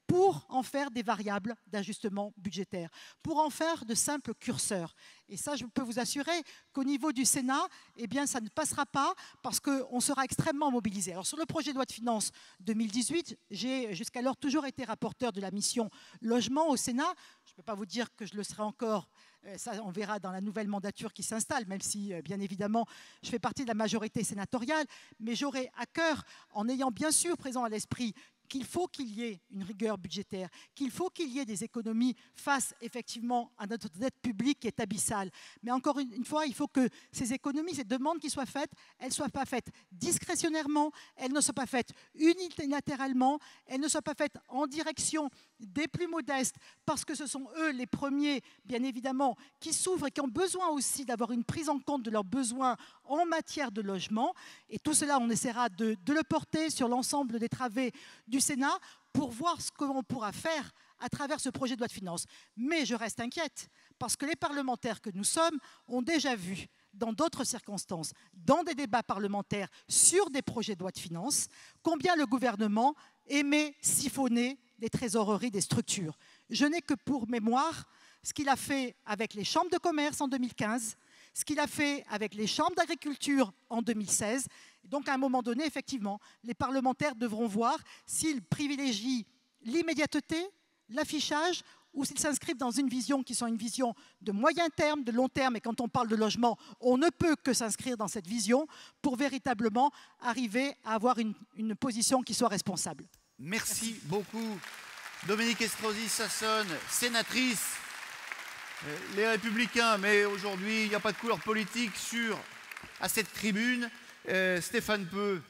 pour en faire des variables d'ajustement budgétaire, pour en faire de simples curseurs. Et ça, je peux vous assurer qu'au niveau du Sénat, eh bien, ça ne passera pas parce qu'on sera extrêmement mobilisé. Alors, sur le projet de loi de finances 2018, j'ai jusqu'alors toujours été rapporteur de la mission logement au Sénat. Je ne peux pas vous dire que je le serai encore. Ça, on verra dans la nouvelle mandature qui s'installe, même si, bien évidemment, je fais partie de la majorité sénatoriale. Mais j'aurai à cœur, en ayant bien sûr présent à l'esprit qu'il faut qu'il y ait une rigueur budgétaire, qu'il faut qu'il y ait des économies face effectivement à notre dette publique qui est abyssale. Mais encore une fois, il faut que ces économies, ces demandes qui soient faites, elles ne soient pas faites discrétionnairement, elles ne soient pas faites unilatéralement, elles ne soient pas faites en direction des plus modestes, parce que ce sont eux les premiers, bien évidemment, qui souffrent et qui ont besoin aussi d'avoir une prise en compte de leurs besoins en matière de logement. Et tout cela, on essaiera de le porter sur l'ensemble des travées du Sénat pour voir ce que l'on pourra faire à travers ce projet de loi de finances. Mais je reste inquiète parce que les parlementaires que nous sommes ont déjà vu dans d'autres circonstances, dans des débats parlementaires sur des projets de loi de finances, combien le gouvernement aimait siphonner les trésoreries des structures. Je n'ai que pour mémoire ce qu'il a fait avec les chambres de commerce en 2015, ce qu'il a fait avec les chambres d'agriculture en 2016. Donc, à un moment donné, effectivement, les parlementaires devront voir s'ils privilégient l'immédiateté, l'affichage, ou s'ils s'inscrivent dans une vision qui sont une vision de moyen terme, de long terme. Et quand on parle de logement, on ne peut que s'inscrire dans cette vision pour véritablement arriver à avoir une position qui soit responsable. Merci beaucoup. Dominique Estrosi Sassone, sénatrice, Les Républicains, mais aujourd'hui, il n'y a pas de couleur politique à cette tribune. Stéphane Peu,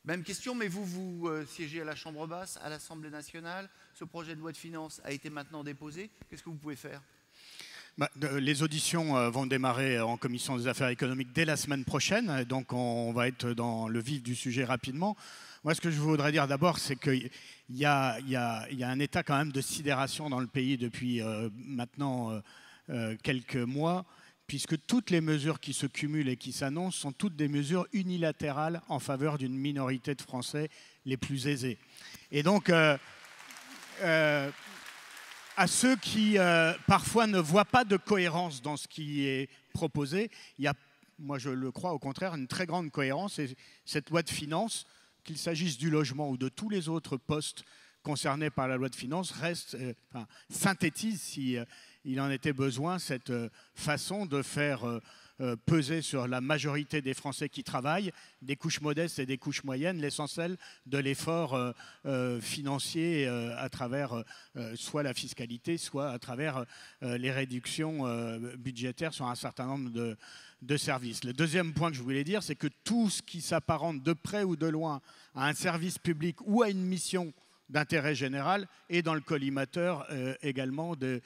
même question, mais vous siégez à la Chambre basse, à l'Assemblée nationale. Ce projet de loi de finances a été maintenant déposé. Qu'est-ce que vous pouvez faire ? Les auditions vont démarrer en commission des affaires économiques dès la semaine prochaine, donc on va être dans le vif du sujet rapidement. Moi, ce que je voudrais dire d'abord, c'est qu'il y a un état quand même de sidération dans le pays depuis maintenant quelques mois, puisque toutes les mesures qui se cumulent et qui s'annoncent sont toutes des mesures unilatérales en faveur d'une minorité de Français les plus aisés. Et donc, à ceux qui parfois ne voient pas de cohérence dans ce qui est proposé, il y a, moi je le crois au contraire, une très grande cohérence. Et cette loi de finances, qu'il s'agisse du logement ou de tous les autres postes concernés par la loi de finances, synthétise, s'il en était besoin, cette façon de faire peser sur la majorité des Français qui travaillent, des couches modestes et des couches moyennes, l'essentiel de l'effort financier à travers soit la fiscalité, soit à travers les réductions budgétaires sur un certain nombre de services. Le deuxième point que je voulais dire, c'est que tout ce qui s'apparente de près ou de loin à un service public ou à une mission d'intérêt général est dans le collimateur également de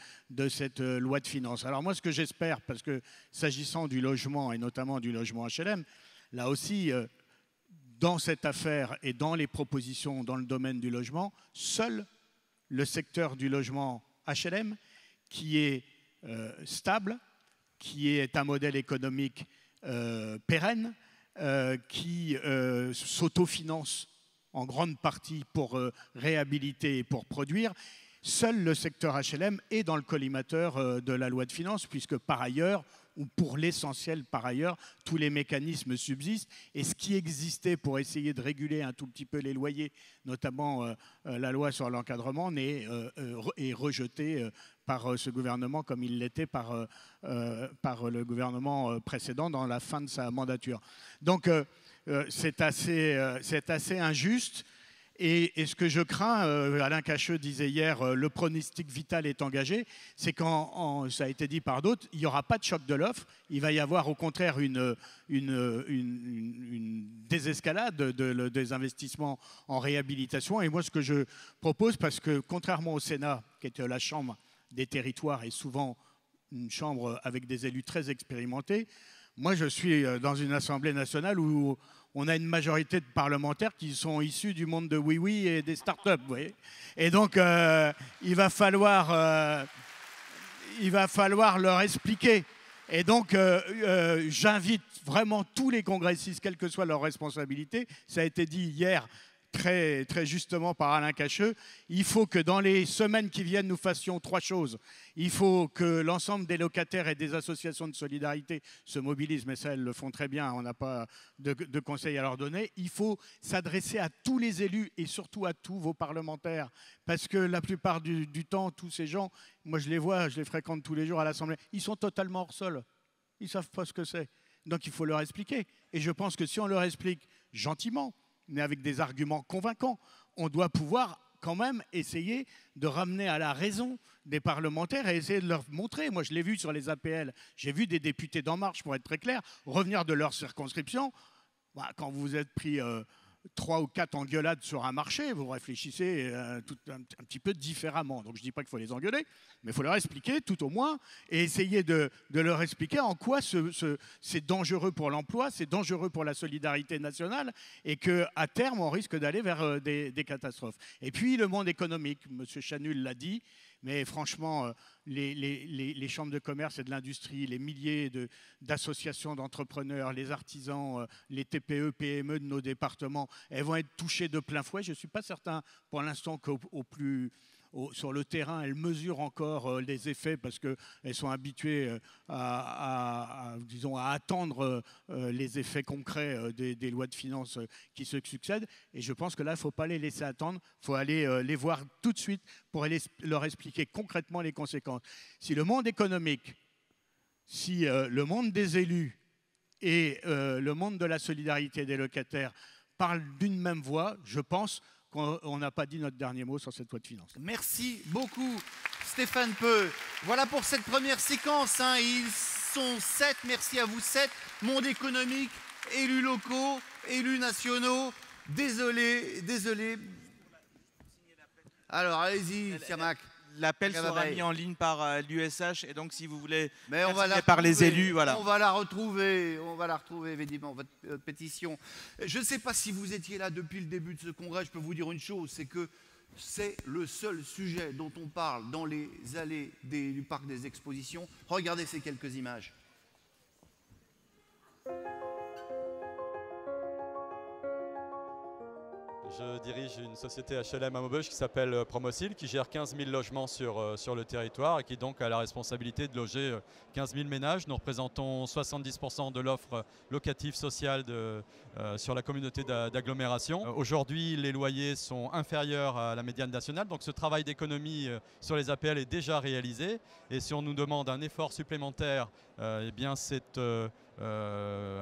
cette loi de finances. Alors moi, ce que j'espère, parce que s'agissant du logement et notamment du logement HLM, là aussi, dans cette affaire et dans les propositions dans le domaine du logement, seul le secteur du logement HLM, qui est stable, qui est un modèle économique pérenne, qui s'autofinance en grande partie pour réhabiliter et pour produire, seul le secteur HLM est dans le collimateur de la loi de finances, puisque par ailleurs, ou pour l'essentiel par ailleurs, tous les mécanismes subsistent. Et ce qui existait pour essayer de réguler un tout petit peu les loyers, notamment la loi sur l'encadrement, est rejeté par ce gouvernement comme il l'était par le gouvernement précédent dans la fin de sa mandature. Donc, c'est assez injuste. Et ce que je crains, Alain Cacheux disait hier, le pronostic vital est engagé, c'est quand, ça a été dit par d'autres, il n'y aura pas de choc de l'offre, il va y avoir au contraire une désescalade des investissements en réhabilitation. Et moi, ce que je propose, parce que contrairement au Sénat, qui est la chambre des territoires et souvent une chambre avec des élus très expérimentés, moi, je suis dans une Assemblée nationale où on a une majorité de parlementaires qui sont issus du monde de oui-oui et des start-up, vous voyez. Et donc, il va falloir leur expliquer. Et donc, j'invite vraiment tous les congressistes, quelle que soit leur responsabilité. Ça a été dit hier très, très justement par Alain Cacheux. Il faut que dans les semaines qui viennent, nous fassions 3 choses. Il faut que l'ensemble des locataires et des associations de solidarité se mobilisent, mais ça, elles le font très bien, on n'a pas de conseils à leur donner. Il faut s'adresser à tous les élus et surtout à tous vos parlementaires, parce que la plupart du temps, tous ces gens, moi je les vois, je les fréquente tous les jours à l'Assemblée, ils sont totalement hors sol. Ils ne savent pas ce que c'est. Donc il faut leur expliquer. Et je pense que si on leur explique gentiment, mais avec des arguments convaincants, on doit pouvoir quand même essayer de ramener à la raison des parlementaires et essayer de leur montrer. Moi, je l'ai vu sur les APL, j'ai vu des députés d'En Marche, pour être très clair, revenir de leur circonscription. Quand vous êtes pris 3 ou 4 engueulades sur un marché, vous réfléchissez un petit peu différemment. Donc je ne dis pas qu'il faut les engueuler, mais il faut leur expliquer tout au moins et essayer de leur expliquer en quoi c'est dangereux pour l'emploi, c'est dangereux pour la solidarité nationale et qu'à terme, on risque d'aller vers des catastrophes. Et puis le monde économique, M. Chanul l'a dit, mais franchement, les chambres de commerce et de l'industrie, les milliers d'associations d'entrepreneurs, les artisans, les TPE, PME de nos départements, elles vont être touchées de plein fouet. Je ne suis pas certain pour l'instant sur le terrain, elles mesurent encore les effets parce qu'elles sont habituées à attendre les effets concrets des lois de finances qui se succèdent. Et je pense que là, il ne faut pas les laisser attendre, il faut aller les voir tout de suite pour leur expliquer concrètement les conséquences. Si le monde économique, si le monde des élus et le monde de la solidarité des locataires parlent d'une même voix, je pense qu'on n'a pas dit notre dernier mot sur cette loi de finances. Merci beaucoup, Stéphane Peu. Voilà pour cette première séquence. Hein. Ils sont 7, merci à vous 7. Monde économique, élus locaux, élus nationaux. Désolé. Alors, allez-y, Siamac. L'appel sera mis en ligne par l'USH et donc si vous voulez on va par les élus, voilà. On va la retrouver évidemment, votre pétition. Je ne sais pas si vous étiez là depuis le début de ce congrès, je peux vous dire une chose, c'est que c'est le seul sujet dont on parle dans les allées du parc des expositions. Regardez ces quelques images. Je dirige une société HLM à Maubeuge qui s'appelle Promocil, qui gère 15 000 logements sur le territoire et qui donc a la responsabilité de loger 15 000 ménages. Nous représentons 70% de l'offre locative sociale sur la communauté d'agglomération. Aujourd'hui, les loyers sont inférieurs à la médiane nationale, donc ce travail d'économie sur les APL est déjà réalisé. Et si on nous demande un effort supplémentaire, eh bien c'est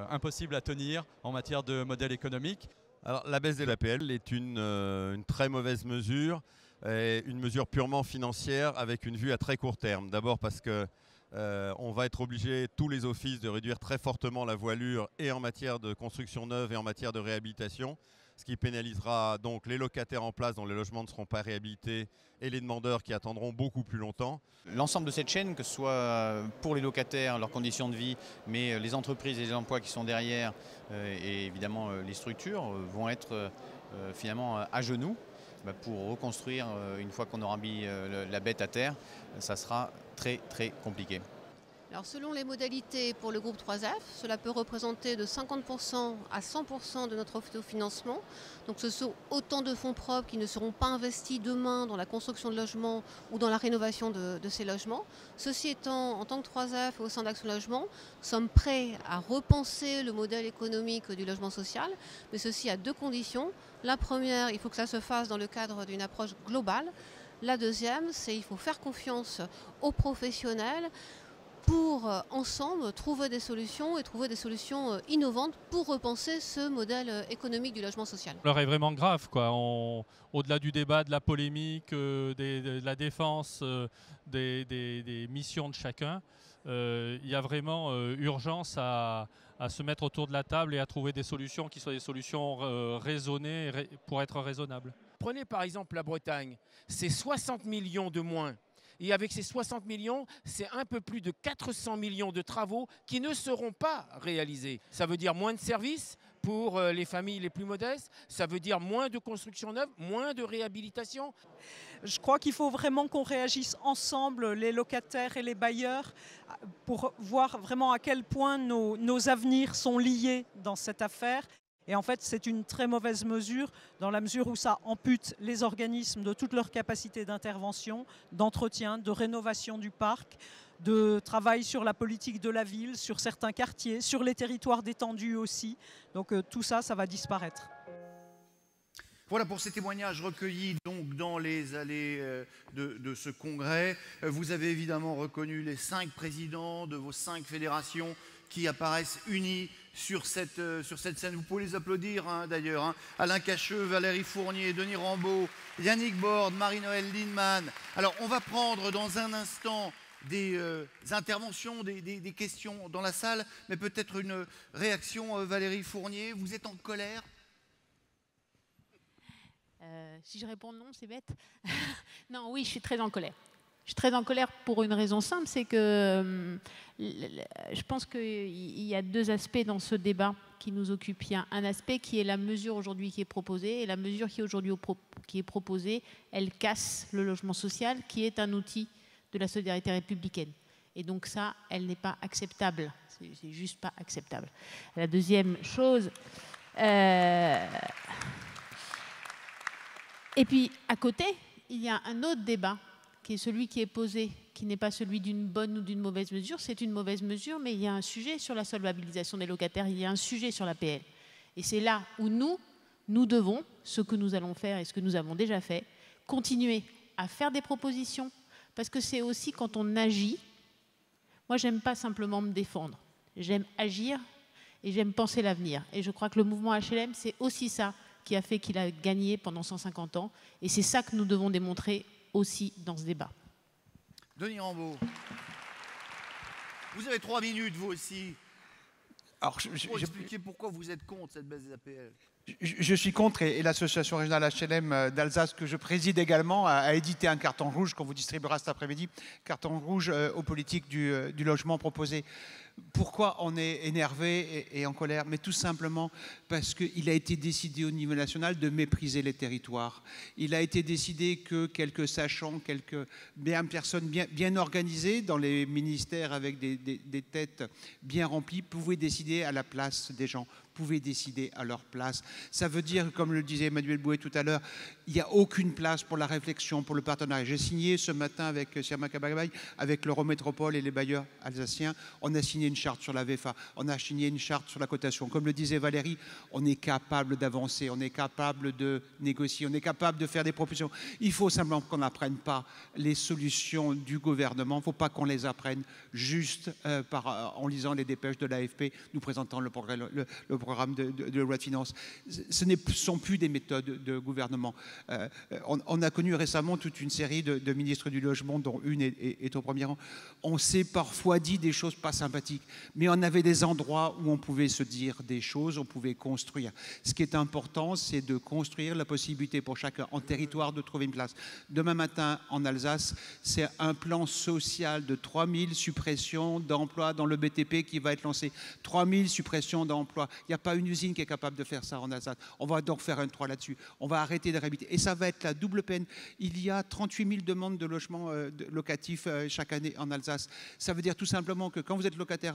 impossible à tenir en matière de modèle économique. Alors, la baisse des APL est une très mauvaise mesure, et une mesure purement financière avec une vue à très court terme. D'abord parce que on va être obligé, tous les offices, de réduire très fortement la voilure et en matière de construction neuve et en matière de réhabilitation, ce qui pénalisera donc les locataires en place dont les logements ne seront pas réhabilités et les demandeurs qui attendront beaucoup plus longtemps. L'ensemble de cette chaîne, que ce soit pour les locataires, leurs conditions de vie, mais les entreprises et les emplois qui sont derrière et évidemment les structures vont être finalement à genoux pour reconstruire une fois qu'on aura mis la bête à terre. Ça sera très très compliqué. Alors selon les modalités pour le groupe 3F, cela peut représenter de 50% à 100% de notre autofinancement. Donc ce sont autant de fonds propres qui ne seront pas investis demain dans la construction de logements ou dans la rénovation de ces logements. Ceci étant, en tant que 3F et au sein d'Action Logement, nous sommes prêts à repenser le modèle économique du logement social, mais ceci à deux conditions. La première, il faut que ça se fasse dans le cadre d'une approche globale. La deuxième, c'est qu'il faut faire confiance aux professionnels pour ensemble trouver des solutions et trouver des solutions innovantes pour repenser ce modèle économique du logement social. L'heure est vraiment grave, quoi. Au-delà du débat, de la polémique, de la défense des missions de chacun, il y a vraiment urgence à se mettre autour de la table et à trouver des solutions qui soient des solutions raisonnées pour être raisonnables. Prenez par exemple la Bretagne, c'est 60 millions de moins. Et avec ces 60 millions, c'est un peu plus de 400 millions de travaux qui ne seront pas réalisés. Ça veut dire moins de services pour les familles les plus modestes, ça veut dire moins de construction neuve, moins de réhabilitation. Je crois qu'il faut vraiment qu'on réagisse ensemble, les locataires et les bailleurs, pour voir vraiment à quel point nos avenirs sont liés dans cette affaire. Et en fait, c'est une très mauvaise mesure dans la mesure où ça ampute les organismes de toute leur capacité d'intervention, d'entretien, de rénovation du parc, de travail sur la politique de la ville, sur certains quartiers, sur les territoires détendus aussi. Donc tout ça, ça va disparaître. Voilà pour ces témoignages recueillis donc dans les allées de ce congrès. Vous avez évidemment reconnu les 5 présidents de vos 5 fédérations qui apparaissent unis sur cette scène. Vous pouvez les applaudir d'ailleurs. Hein. Alain Cacheux, Valérie Fournier, Denis Rambaud, Yannick Borde, Marie-Noëlle Lindemann. Alors on va prendre dans un instant des interventions, des questions dans la salle, mais peut-être une réaction, Valérie Fournier. Vous êtes en colère ? Si je réponds non, c'est bête. Non, oui, je suis très en colère. Je suis très en colère pour une raison simple, c'est que je pense qu'il y a 2 aspects dans ce débat qui nous occupent. Il y a un aspect qui est la mesure aujourd'hui qui est proposée, et la mesure qui aujourd'hui qui est proposée, elle casse le logement social, qui est un outil de la solidarité républicaine. Et donc ça, elle n'est pas acceptable. C'est juste pas acceptable. La deuxième chose... Et puis, à côté, il y a un autre débat qui est celui qui est posé, qui n'est pas celui d'une bonne ou d'une mauvaise mesure. C'est une mauvaise mesure, mais il y a un sujet sur la solvabilisation des locataires, il y a un sujet sur l'APL. Et c'est là où nous devons, ce que nous allons faire et ce que nous avons déjà fait, continuer à faire des propositions, parce que c'est aussi quand on agit. Moi, j'aime pas simplement me défendre, j'aime agir et j'aime penser l'avenir. Et je crois que le mouvement HLM, c'est aussi ça. qui a fait qu'il a gagné pendant 150 ans. Et c'est ça que nous devons démontrer aussi dans ce débat. Denis Rambaud, vous avez 3 minutes, vous aussi. Alors, pour expliquer pourquoi vous êtes contre cette baisse des APL. Je suis contre, et l'association régionale HLM d'Alsace, que je préside également, a édité un carton rouge qu'on vous distribuera cet après-midi, carton rouge aux politiques du logement proposé. Pourquoi on est énervé et en colère? Mais tout simplement parce qu'il a été décidé au niveau national de mépriser les territoires. Il a été décidé que quelques sachants, quelques personnes bien organisées dans les ministères avec des têtes bien remplies pouvaient décider à la place des gens, pouvaient décider à leur place. Ça veut dire, comme le disait Emmanuel Bouet tout à l'heure, il n'y a aucune place pour la réflexion, pour le partenariat. J'ai signé ce matin avec Sirma Kabagaï, avec l'Eurométropole et les bailleurs alsaciens, on a signé une charte sur la VFA, on a signé une charte sur la cotation. Comme le disait Valérie, on est capable d'avancer, on est capable de négocier, on est capable de faire des propositions. Il faut simplement qu'on n'apprenne pas les solutions du gouvernement, il ne faut pas qu'on les apprenne juste en lisant les dépêches de l'AFP nous présentant le programme de loi de finances. Ce ne sont plus des méthodes de gouvernement. On a connu récemment toute une série de ministres du logement, dont une est au premier rang. On s'est parfois dit des choses pas sympathiques, mais on avait des endroits où on pouvait se dire des choses, on pouvait construire. Ce qui est important, c'est de construire la possibilité pour chacun en territoire de trouver une place. Demain matin, en Alsace, c'est un plan social de 3000 suppressions d'emplois dans le BTP qui va être lancé. 3000 suppressions d'emplois. Il n'y a pas une usine qui est capable de faire ça en Alsace. On va donc faire un 3 là-dessus. On va arrêter de réhabiliter. Et ça va être la double peine. Il y a 38 000 demandes de logements locatifs chaque année en Alsace. Ça veut dire tout simplement que quand vous êtes locataire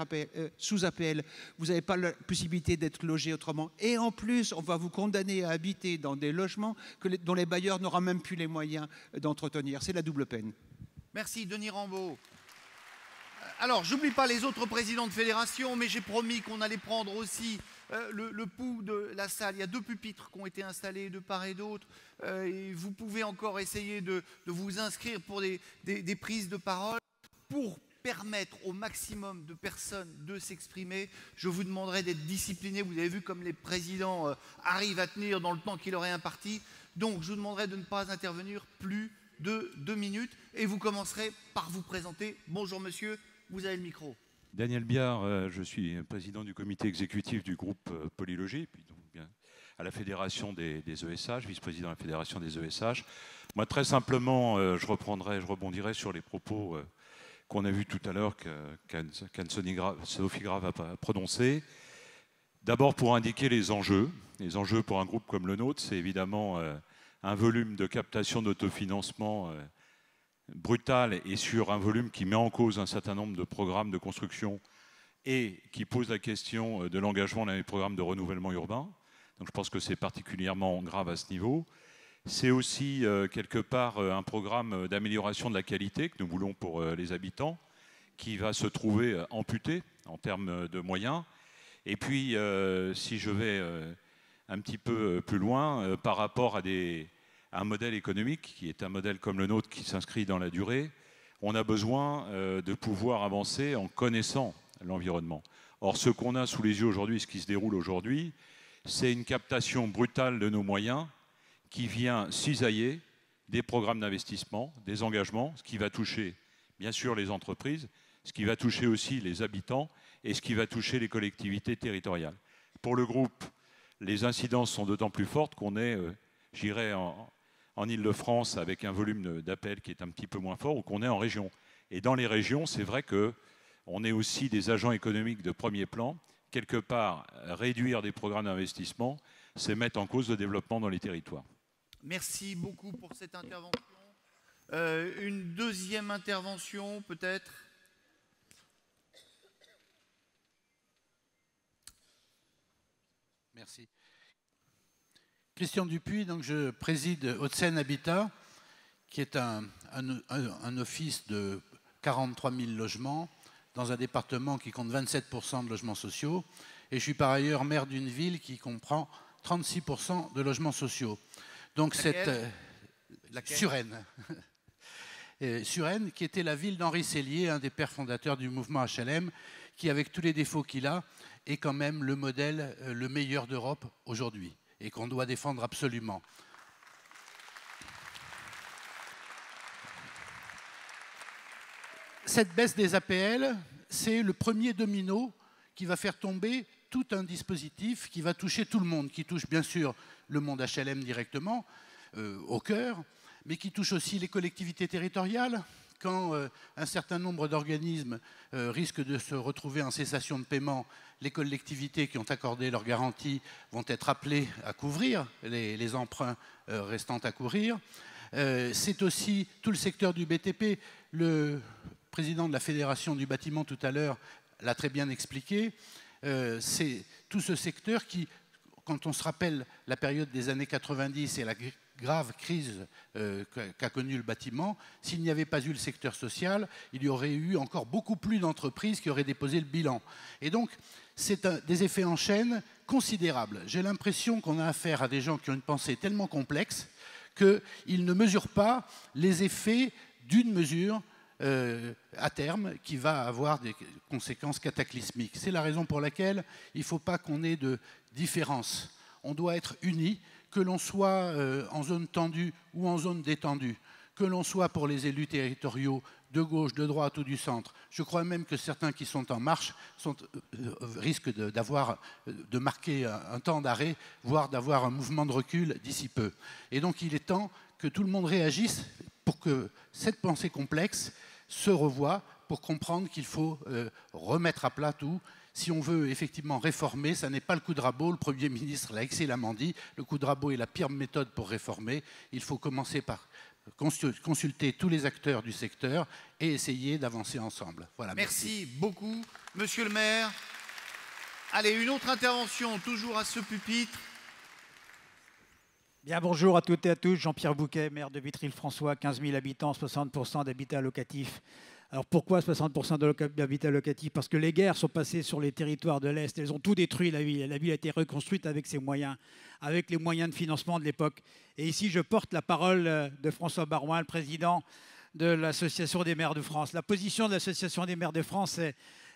sous APL, vous n'avez pas la possibilité d'être logé autrement. Et en plus, on va vous condamner à habiter dans des logements dont les bailleurs n'auront même plus les moyens d'entretenir. C'est la double peine. Merci, Denis Rambaud. Alors, j'oublie pas les autres présidents de fédération, mais j'ai promis qu'on allait prendre aussi le pouls de la salle. Il y a 2 pupitres qui ont été installés de part et d'autre. Et vous pouvez encore essayer de vous inscrire pour des prises de parole. Pour permettre au maximum de personnes de s'exprimer, je vous demanderai d'être disciplinés. Vous avez vu comme les présidents arrivent à tenir dans le temps qui leur est imparti. Donc, je vous demanderai de ne pas intervenir plus de 2 minutes. Et vous commencerez par vous présenter. Bonjour monsieur, vous avez le micro. Daniel Biard, je suis président du comité exécutif du groupe Polylogie, puis donc bien à la fédération des ESH, vice-président de la fédération des ESH. Moi, très simplement, je rebondirai sur les propos qu'on a vus tout à l'heure qu'Anne-Sophie Grave a prononcés. D'abord, pour indiquer les enjeux. Les enjeux pour un groupe comme le nôtre, c'est évidemment un volume de captation d'autofinancement brutal et sur un volume qui met en cause un certain nombre de programmes de construction et qui pose la question de l'engagement dans les programmes de renouvellement urbain. Donc je pense que c'est particulièrement grave à ce niveau. C'est aussi quelque part un programme d'amélioration de la qualité que nous voulons pour les habitants qui va se trouver amputé en termes de moyens. Et puis, si je vais un petit peu plus loin, par rapport à un modèle économique qui est un modèle comme le nôtre qui s'inscrit dans la durée, on a besoin de pouvoir avancer en connaissant l'environnement. Or, ce qu'on a sous les yeux aujourd'hui, ce qui se déroule aujourd'hui, c'est une captation brutale de nos moyens qui vient cisailler des programmes d'investissement, des engagements, ce qui va toucher bien sûr les entreprises, ce qui va toucher aussi les habitants et ce qui va toucher les collectivités territoriales. Pour le groupe, les incidences sont d'autant plus fortes qu'on est, j'irais, en Île-de-France avec un volume d'appels qui est un petit peu moins fort ou qu'on est en région. Et dans les régions, c'est vrai qu'on est aussi des agents économiques de premier plan. Quelque part, réduire des programmes d'investissement, c'est mettre en cause le développement dans les territoires. Merci beaucoup pour cette intervention. Une deuxième intervention, peut-être ? Merci. Christian Dupuis, donc je préside Hauts-de-Seine Habitat, qui est un office de 43 000 logements dans un département qui compte 27% de logements sociaux. Et je suis par ailleurs maire d'une ville qui comprend 36% de logements sociaux. Donc Suresnes. Suresnes, qui était la ville d'Henri Sellier, un des pères fondateurs du mouvement HLM, qui, avec tous les défauts qu'il a, est quand même le modèle le meilleur d'Europe aujourd'hui. et qu'on doit défendre absolument. Cette baisse des APL, c'est le premier domino qui va faire tomber tout un dispositif qui va toucher tout le monde, qui touche bien sûr le monde HLM directement, au cœur, mais qui touche aussi les collectivités territoriales. Quand un certain nombre d'organismes risquent de se retrouver en cessation de paiement, les collectivités qui ont accordé leur garantie vont être appelées à couvrir les emprunts restants à courir. C'est aussi tout le secteur du BTP. Le président de la Fédération du bâtiment tout à l'heure l'a très bien expliqué. C'est tout ce secteur qui, quand on se rappelle la période des années 90 et la grave crise qu'a connue le bâtiment, s'il n'y avait pas eu le secteur social, il y aurait eu encore beaucoup plus d'entreprises qui auraient déposé le bilan. Et donc, c'est des effets en chaîne considérables. J'ai l'impression qu'on a affaire à des gens qui ont une pensée tellement complexe qu'ils ne mesurent pas les effets d'une mesure à terme qui va avoir des conséquences cataclysmiques. C'est la raison pour laquelle il ne faut pas qu'on ait de différence. On doit être unis, que l'on soit en zone tendue ou en zone détendue, que l'on soit pour les élus territoriaux de gauche, de droite ou du centre. Je crois même que certains qui sont en marche risquent de marquer un temps d'arrêt, voire d'avoir un mouvement de recul d'ici peu. Et donc il est temps que tout le monde réagisse pour que cette pensée complexe se revoie, pour comprendre qu'il faut remettre à plat tout. Si on veut effectivement réformer, ça n'est pas le coup de rabot. Le Premier ministre l'a excellemment dit. Le coup de rabot est la pire méthode pour réformer. Il faut commencer par consulter tous les acteurs du secteur et essayer d'avancer ensemble. Voilà, merci beaucoup, monsieur le maire. Allez, une autre intervention, toujours à ce pupitre. Bien, bonjour à toutes et à tous. Jean-Pierre Bouquet, maire de Vitry-le-François, 15 000 habitants, 60% d'habitat locatif. Alors pourquoi 60% d'habitat locatif? Parce que les guerres sont passées sur les territoires de l'Est, elles ont tout détruit, la ville. La ville a été reconstruite avec ses moyens, avec les moyens de financement de l'époque. Et ici, je porte la parole de François Baroin, le président de l'Association des maires de France. La position de l'Association des maires de France,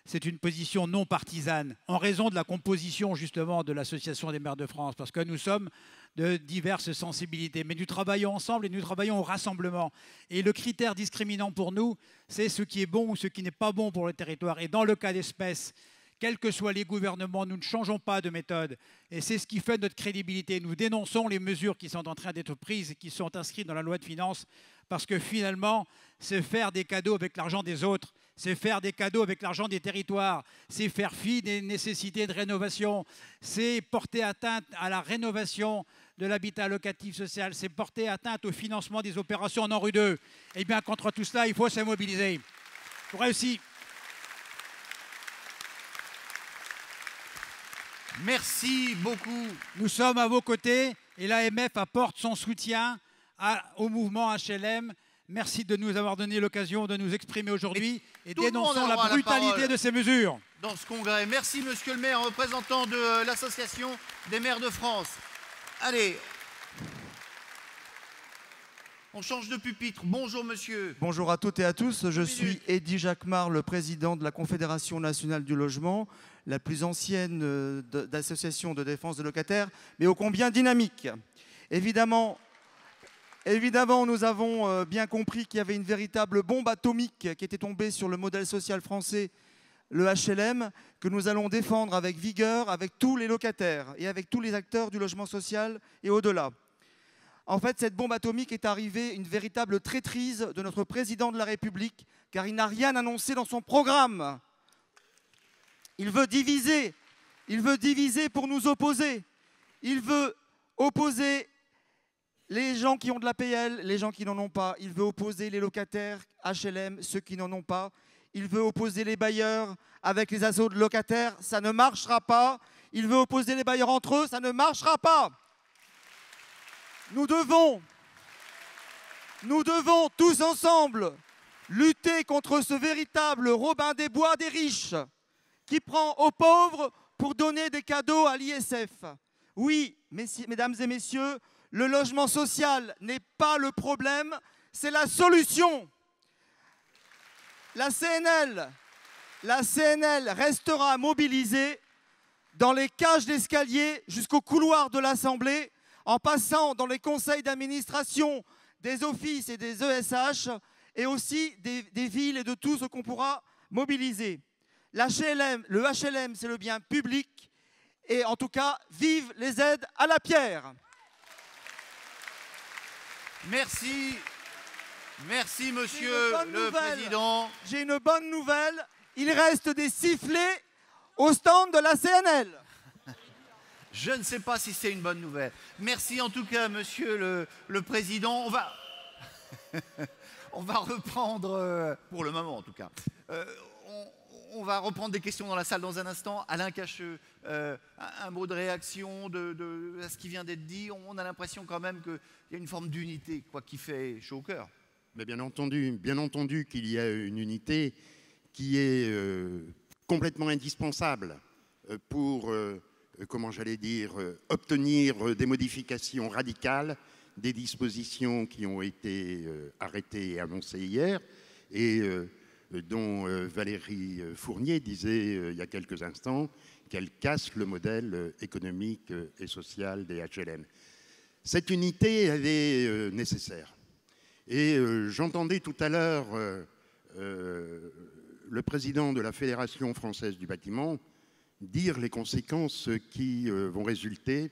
c'est une position non partisane, en raison de la composition justement de l'Association des maires de France, parce que nous sommes de diverses sensibilités. Mais nous travaillons ensemble et nous travaillons au rassemblement. Et le critère discriminant pour nous, c'est ce qui est bon ou ce qui n'est pas bon pour le territoire. Et dans le cas d'espèce, quels que soient les gouvernements, nous ne changeons pas de méthode. Et c'est ce qui fait notre crédibilité. Nous dénonçons les mesures qui sont en train d'être prises et qui sont inscrites dans la loi de finances, parce que finalement, c'est faire des cadeaux avec l'argent des autres. C'est faire des cadeaux avec l'argent des territoires, c'est faire fi des nécessités de rénovation, c'est porter atteinte à la rénovation de l'habitat locatif social, c'est porter atteinte au financement des opérations en rue 2. Eh bien, contre tout cela, il faut se mobiliser. Pour réussir. Merci beaucoup. Nous sommes à vos côtés et l'AMF apporte son soutien au mouvement HLM. Merci de nous avoir donné l'occasion de nous exprimer aujourd'hui et dénonçons la brutalité de ces mesures. Dans ce congrès. Merci, monsieur le maire, représentant de l'Association des maires de France. Allez, on change de pupitre. Bonjour, monsieur. Bonjour à toutes et à tous. Je suis Eddy Jacquemart, le président de la Confédération nationale du logement, la plus ancienne d'association de défense de locataires, mais ô combien dynamique. Évidemment, nous avons bien compris qu'il y avait une véritable bombe atomique qui était tombée sur le modèle social français, le HLM, que nous allons défendre avec vigueur, avec tous les locataires et avec tous les acteurs du logement social et au-delà. En fait, cette bombe atomique est arrivée, une véritable traîtrise de notre président de la République, car il n'a rien annoncé dans son programme. Il veut diviser pour nous opposer. Il veut opposer les gens qui ont de l'APL, les gens qui n'en ont pas. Il veut opposer les locataires HLM, ceux qui n'en ont pas. Il veut opposer les bailleurs avec les assos de locataires. Ça ne marchera pas. Il veut opposer les bailleurs entre eux. Ça ne marchera pas. Nous devons tous ensemble lutter contre ce véritable Robin des Bois des riches qui prend aux pauvres pour donner des cadeaux à l'ISF. Oui, mesdames et messieurs, le logement social n'est pas le problème, c'est la solution. La CNL restera mobilisée dans les cages d'escalier jusqu'au couloir de l'Assemblée, en passant dans les conseils d'administration des offices et des ESH, et aussi des villes et de tout ce qu'on pourra mobiliser. Le HLM, c'est le bien public, et en tout cas, vive les aides à la pierre. Merci. Merci, monsieur le président. J'ai une bonne nouvelle. Il reste des sifflets au stand de la CNL. Je ne sais pas si c'est une bonne nouvelle. Merci en tout cas, monsieur le président. On va reprendre, pour le moment en tout cas, on va reprendre des questions dans la salle dans un instant. Alain Cacheux, un mot de réaction à ce qui vient d'être dit. On a l'impression quand même qu'il y a une forme d'unité, quoi, qui fait chaud au cœur. Mais bien entendu qu'il y a une unité qui est complètement indispensable pour, comment j'allais dire, obtenir des modifications radicales des dispositions qui ont été arrêtées et annoncées hier et dont Valérie Fournier disait il y a quelques instants qu'elle casse le modèle économique et social des HLM. Cette unité, elle est nécessaire. Et j'entendais tout à l'heure le président de la Fédération française du bâtiment dire les conséquences qui vont résulter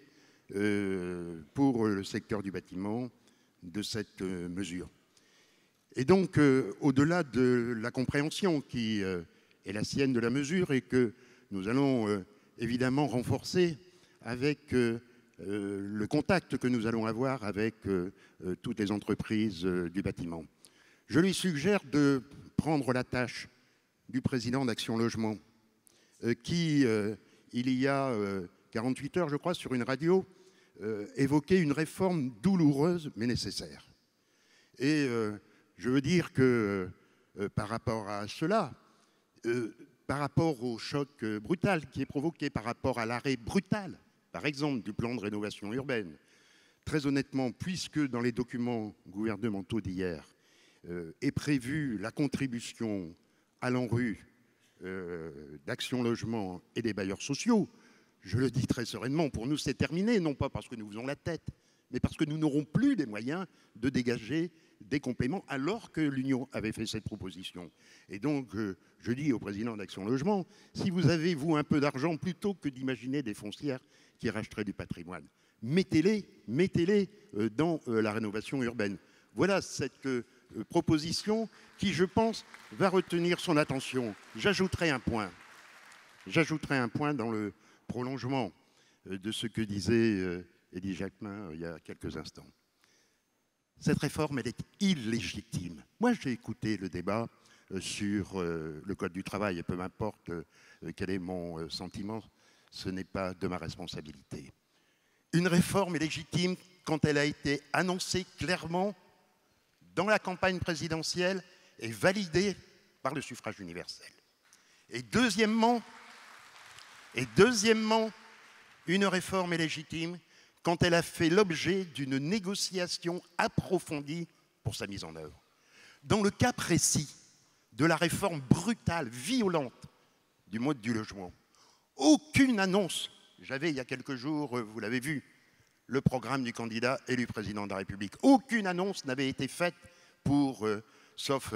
pour le secteur du bâtiment de cette mesure. Et donc, au-delà de la compréhension qui est la sienne de la mesure et que nous allons évidemment renforcer avec le contact que nous allons avoir avec toutes les entreprises du bâtiment, je lui suggère de prendre la tâche du président d'Action Logement qui, il y a 48 heures, je crois, sur une radio, évoquait une réforme douloureuse mais nécessaire. Et je veux dire que par rapport à cela, par rapport au choc brutal qui est provoqué, par rapport à l'arrêt brutal, par exemple, du plan de rénovation urbaine, très honnêtement, puisque dans les documents gouvernementaux d'hier est prévue la contribution à l'ANRU d'Action Logement et des bailleurs sociaux, je le dis très sereinement, pour nous c'est terminé, non pas parce que nous faisons la tête, mais parce que nous n'aurons plus les moyens de dégager des compléments alors que l'Union avait fait cette proposition. Et donc, je dis au président d'Action Logement, si vous avez, vous, un peu d'argent, plutôt que d'imaginer des foncières qui rachèteraient du patrimoine, mettez-les dans la rénovation urbaine. Voilà cette proposition qui, je pense, va retenir son attention. J'ajouterai un point dans le prolongement de ce que disait Eddy Jacquemin il y a quelques instants. Cette réforme, elle est illégitime. Moi, j'ai écouté le débat sur le Code du travail, et peu m'importe quel est mon sentiment, ce n'est pas de ma responsabilité. Une réforme est légitime quand elle a été annoncée clairement dans la campagne présidentielle et validée par le suffrage universel. Et deuxièmement, une réforme est légitime quand elle a fait l'objet d'une négociation approfondie pour sa mise en œuvre. Dans le cas précis de la réforme brutale, violente du mode du logement, aucune annonce, j'avais il y a quelques jours, vous l'avez vu, le programme du candidat élu président de la République, aucune annonce n'avait été faite pour, sauf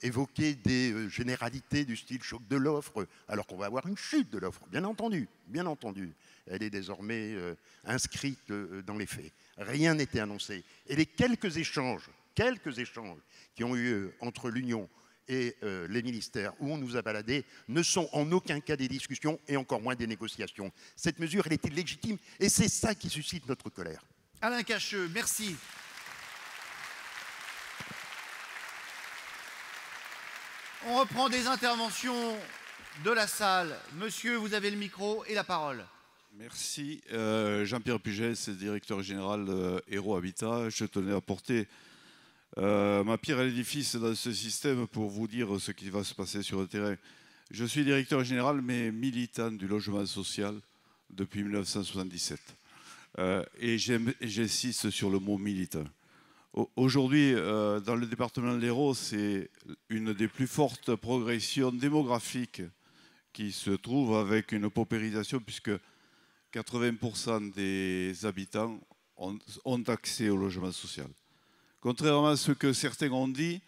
évoquer des généralités du style choc de l'offre, alors qu'on va avoir une chute de l'offre, bien entendu. Elle est désormais inscrite dans les faits. Rien n'était annoncé. Et les quelques échanges qui ont eu entre l'Union et les ministères où on nous a baladés ne sont en aucun cas des discussions et encore moins des négociations. Cette mesure, elle est illégitime et c'est ça qui suscite notre colère. Alain Cacheux, merci. On reprend des interventions de la salle. Monsieur, vous avez le micro et la parole. Merci. Jean-Pierre Puget, directeur général Héros Habitat. Je tenais à porter ma pierre à l'édifice dans ce système pour vous dire ce qui va se passer sur le terrain. Je suis directeur général, mais militant du logement social depuis 1977. Et j'insiste sur le mot militant. Aujourd'hui, dans le département de l'Hérault, c'est une des plus fortes progressions démographiques qui se trouve avec une paupérisation puisque 80% des habitants ont accès au logement social. Contrairement à ce que certains ont dit,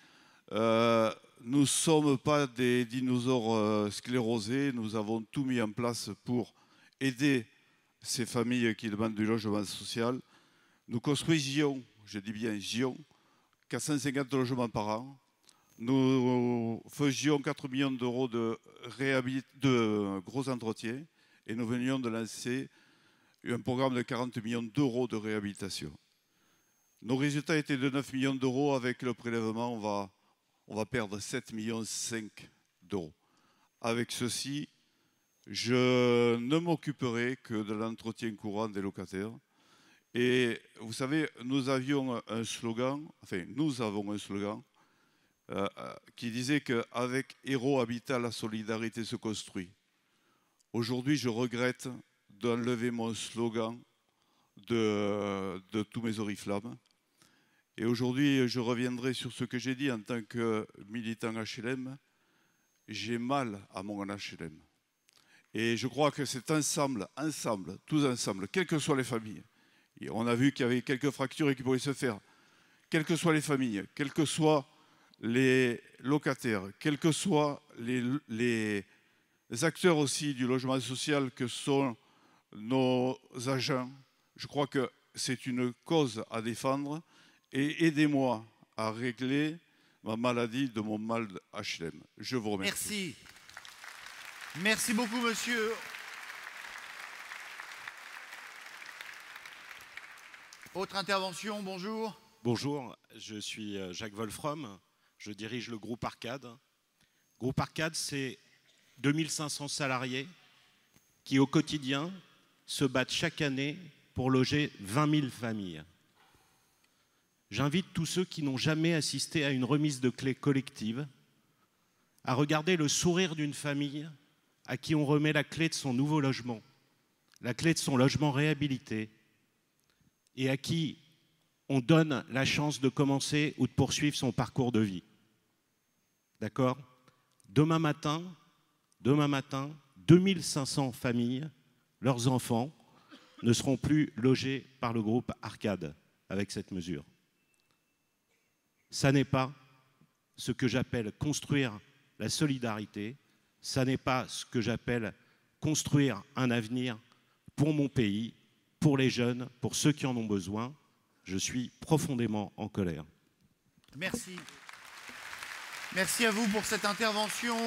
nous ne sommes pas des dinosaures sclérosés, nous avons tout mis en place pour aider ces familles qui demandent du logement social. Nous construisions, je dis bien 450 logements par an. Nous faisions 4 millions d'euros de gros entretien et nous venions de lancer un programme de 40 millions d'euros de réhabilitation. Nos résultats étaient de 9 millions d'euros. Avec le prélèvement, on va perdre 7,5 millions d'euros. Avec ceci, je ne m'occuperai que de l'entretien courant des locataires. Et vous savez, nous avons un slogan qui disait qu'avec Héros Habitat, la solidarité se construit. Aujourd'hui, je regrette d'enlever mon slogan de tous mes oriflammes. Et aujourd'hui, je reviendrai sur ce que j'ai dit en tant que militant HLM. J'ai mal à mon HLM. Et je crois que c'est ensemble, tous ensemble, quelles que soient les familles. Et on a vu qu'il y avait quelques fractures qui pouvaient se faire. Quelles que soient les familles, quels que soient les locataires, quels que soient les acteurs aussi du logement social que sont nos agents, je crois que c'est une cause à défendre. Et aidez-moi à régler ma maladie de mon mal HLM. Je vous remercie. Merci. Merci beaucoup, monsieur. Autre intervention, bonjour. Bonjour, je suis Jacques Wolfrom, je dirige le groupe Arcade. Groupe Arcade, c'est 2500 salariés qui, au quotidien, se battent chaque année pour loger 20 000 familles. J'invite tous ceux qui n'ont jamais assisté à une remise de clés collective à regarder le sourire d'une famille à qui on remet la clé de son nouveau logement, la clé de son logement réhabilité, et à qui on donne la chance de commencer ou de poursuivre son parcours de vie. D'accord ? Demain matin, 2500 familles, leurs enfants, ne seront plus logés par le groupe Arcade avec cette mesure. Ça n'est pas ce que j'appelle construire la solidarité, ça n'est pas ce que j'appelle construire un avenir pour mon pays, pour les jeunes, pour ceux qui en ont besoin. Je suis profondément en colère. Merci. Merci à vous pour cette intervention.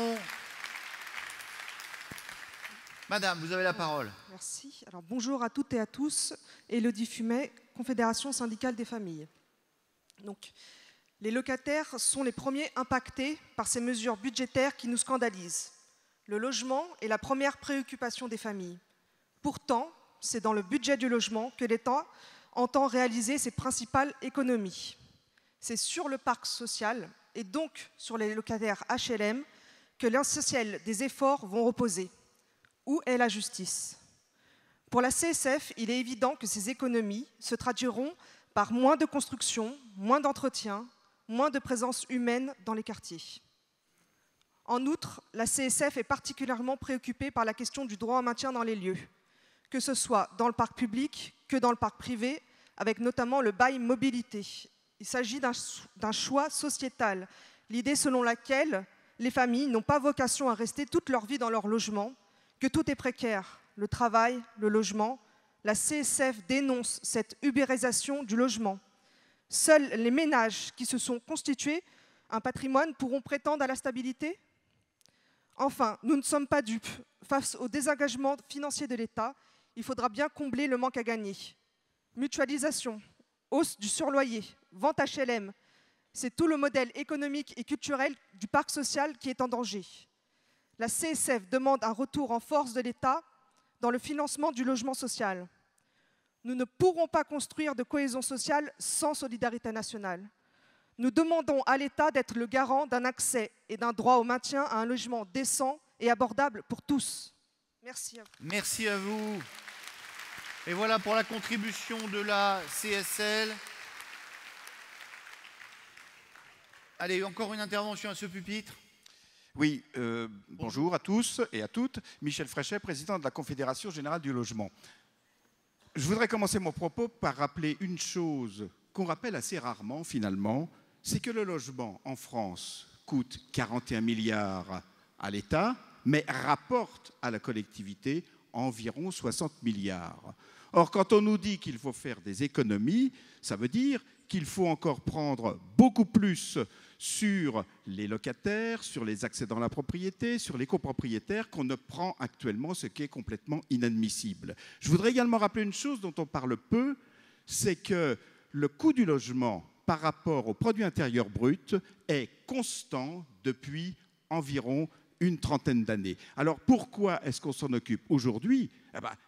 Madame, vous avez la parole. Merci. Alors, bonjour à toutes et à tous. Élodie Fumet, Confédération syndicale des familles. Donc, les locataires sont les premiers impactés par ces mesures budgétaires qui nous scandalisent. Le logement est la première préoccupation des familles. Pourtant, c'est dans le budget du logement que l'État entend réaliser ses principales économies. C'est sur le parc social et donc sur les locataires HLM que l'essentiel des efforts vont reposer. Où est la justice? Pour la CSF, il est évident que ces économies se traduiront par moins de construction, moins d'entretien, moins de présence humaine dans les quartiers. En outre, la CSF est particulièrement préoccupée par la question du droit au maintien dans les lieux, que ce soit dans le parc public que dans le parc privé, avec notamment le bail mobilité. Il s'agit d'un choix sociétal, l'idée selon laquelle les familles n'ont pas vocation à rester toute leur vie dans leur logement, que tout est précaire, le travail, le logement. La CSF dénonce cette ubérisation du logement. Seuls les ménages qui se sont constitués un patrimoine pourront prétendre à la stabilité? Enfin, nous ne sommes pas dupes. Face au désengagement financier de l'État, il faudra bien combler le manque à gagner. Mutualisation, hausse du surloyer, vente HLM, c'est tout le modèle économique et culturel du parc social qui est en danger. La CSF demande un retour en force de l'État dans le financement du logement social. Nous ne pourrons pas construire de cohésion sociale sans solidarité nationale. Nous demandons à l'État d'être le garant d'un accès et d'un droit au maintien à un logement décent et abordable pour tous. Merci à vous. Merci à vous. Et voilà pour la contribution de la CSL. Allez, encore une intervention à ce pupitre. Oui, bonjour à tous et à toutes. Michel Fréchet, président de la Confédération Générale du Logement. Je voudrais commencer mon propos par rappeler une chose qu'on rappelle assez rarement finalement, c'est que le logement en France coûte 41 milliards à l'État, mais rapporte à la collectivité environ 60 milliards. Or, quand on nous dit qu'il faut faire des économies, ça veut dire qu'il faut encore prendre beaucoup plus sur les locataires, sur les accédants à la propriété, sur les copropriétaires qu'on ne prend actuellement, ce qui est complètement inadmissible. Je voudrais également rappeler une chose dont on parle peu, c'est que le coût du logement par rapport au produit intérieur brut est constant depuis environ une trentaine d'années. Alors pourquoi est-ce qu'on s'en occupe aujourd'hui?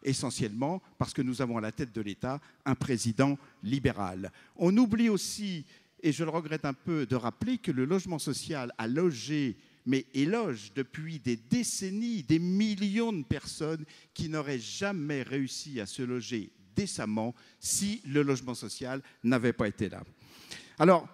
Essentiellement parce que nous avons à la tête de l'État un président libéral. On oublie aussi, et je le regrette un peu, de rappeler que le logement social a logé, mais éloge depuis des décennies, des millions de personnes qui n'auraient jamais réussi à se loger décemment si le logement social n'avait pas été là. Alors,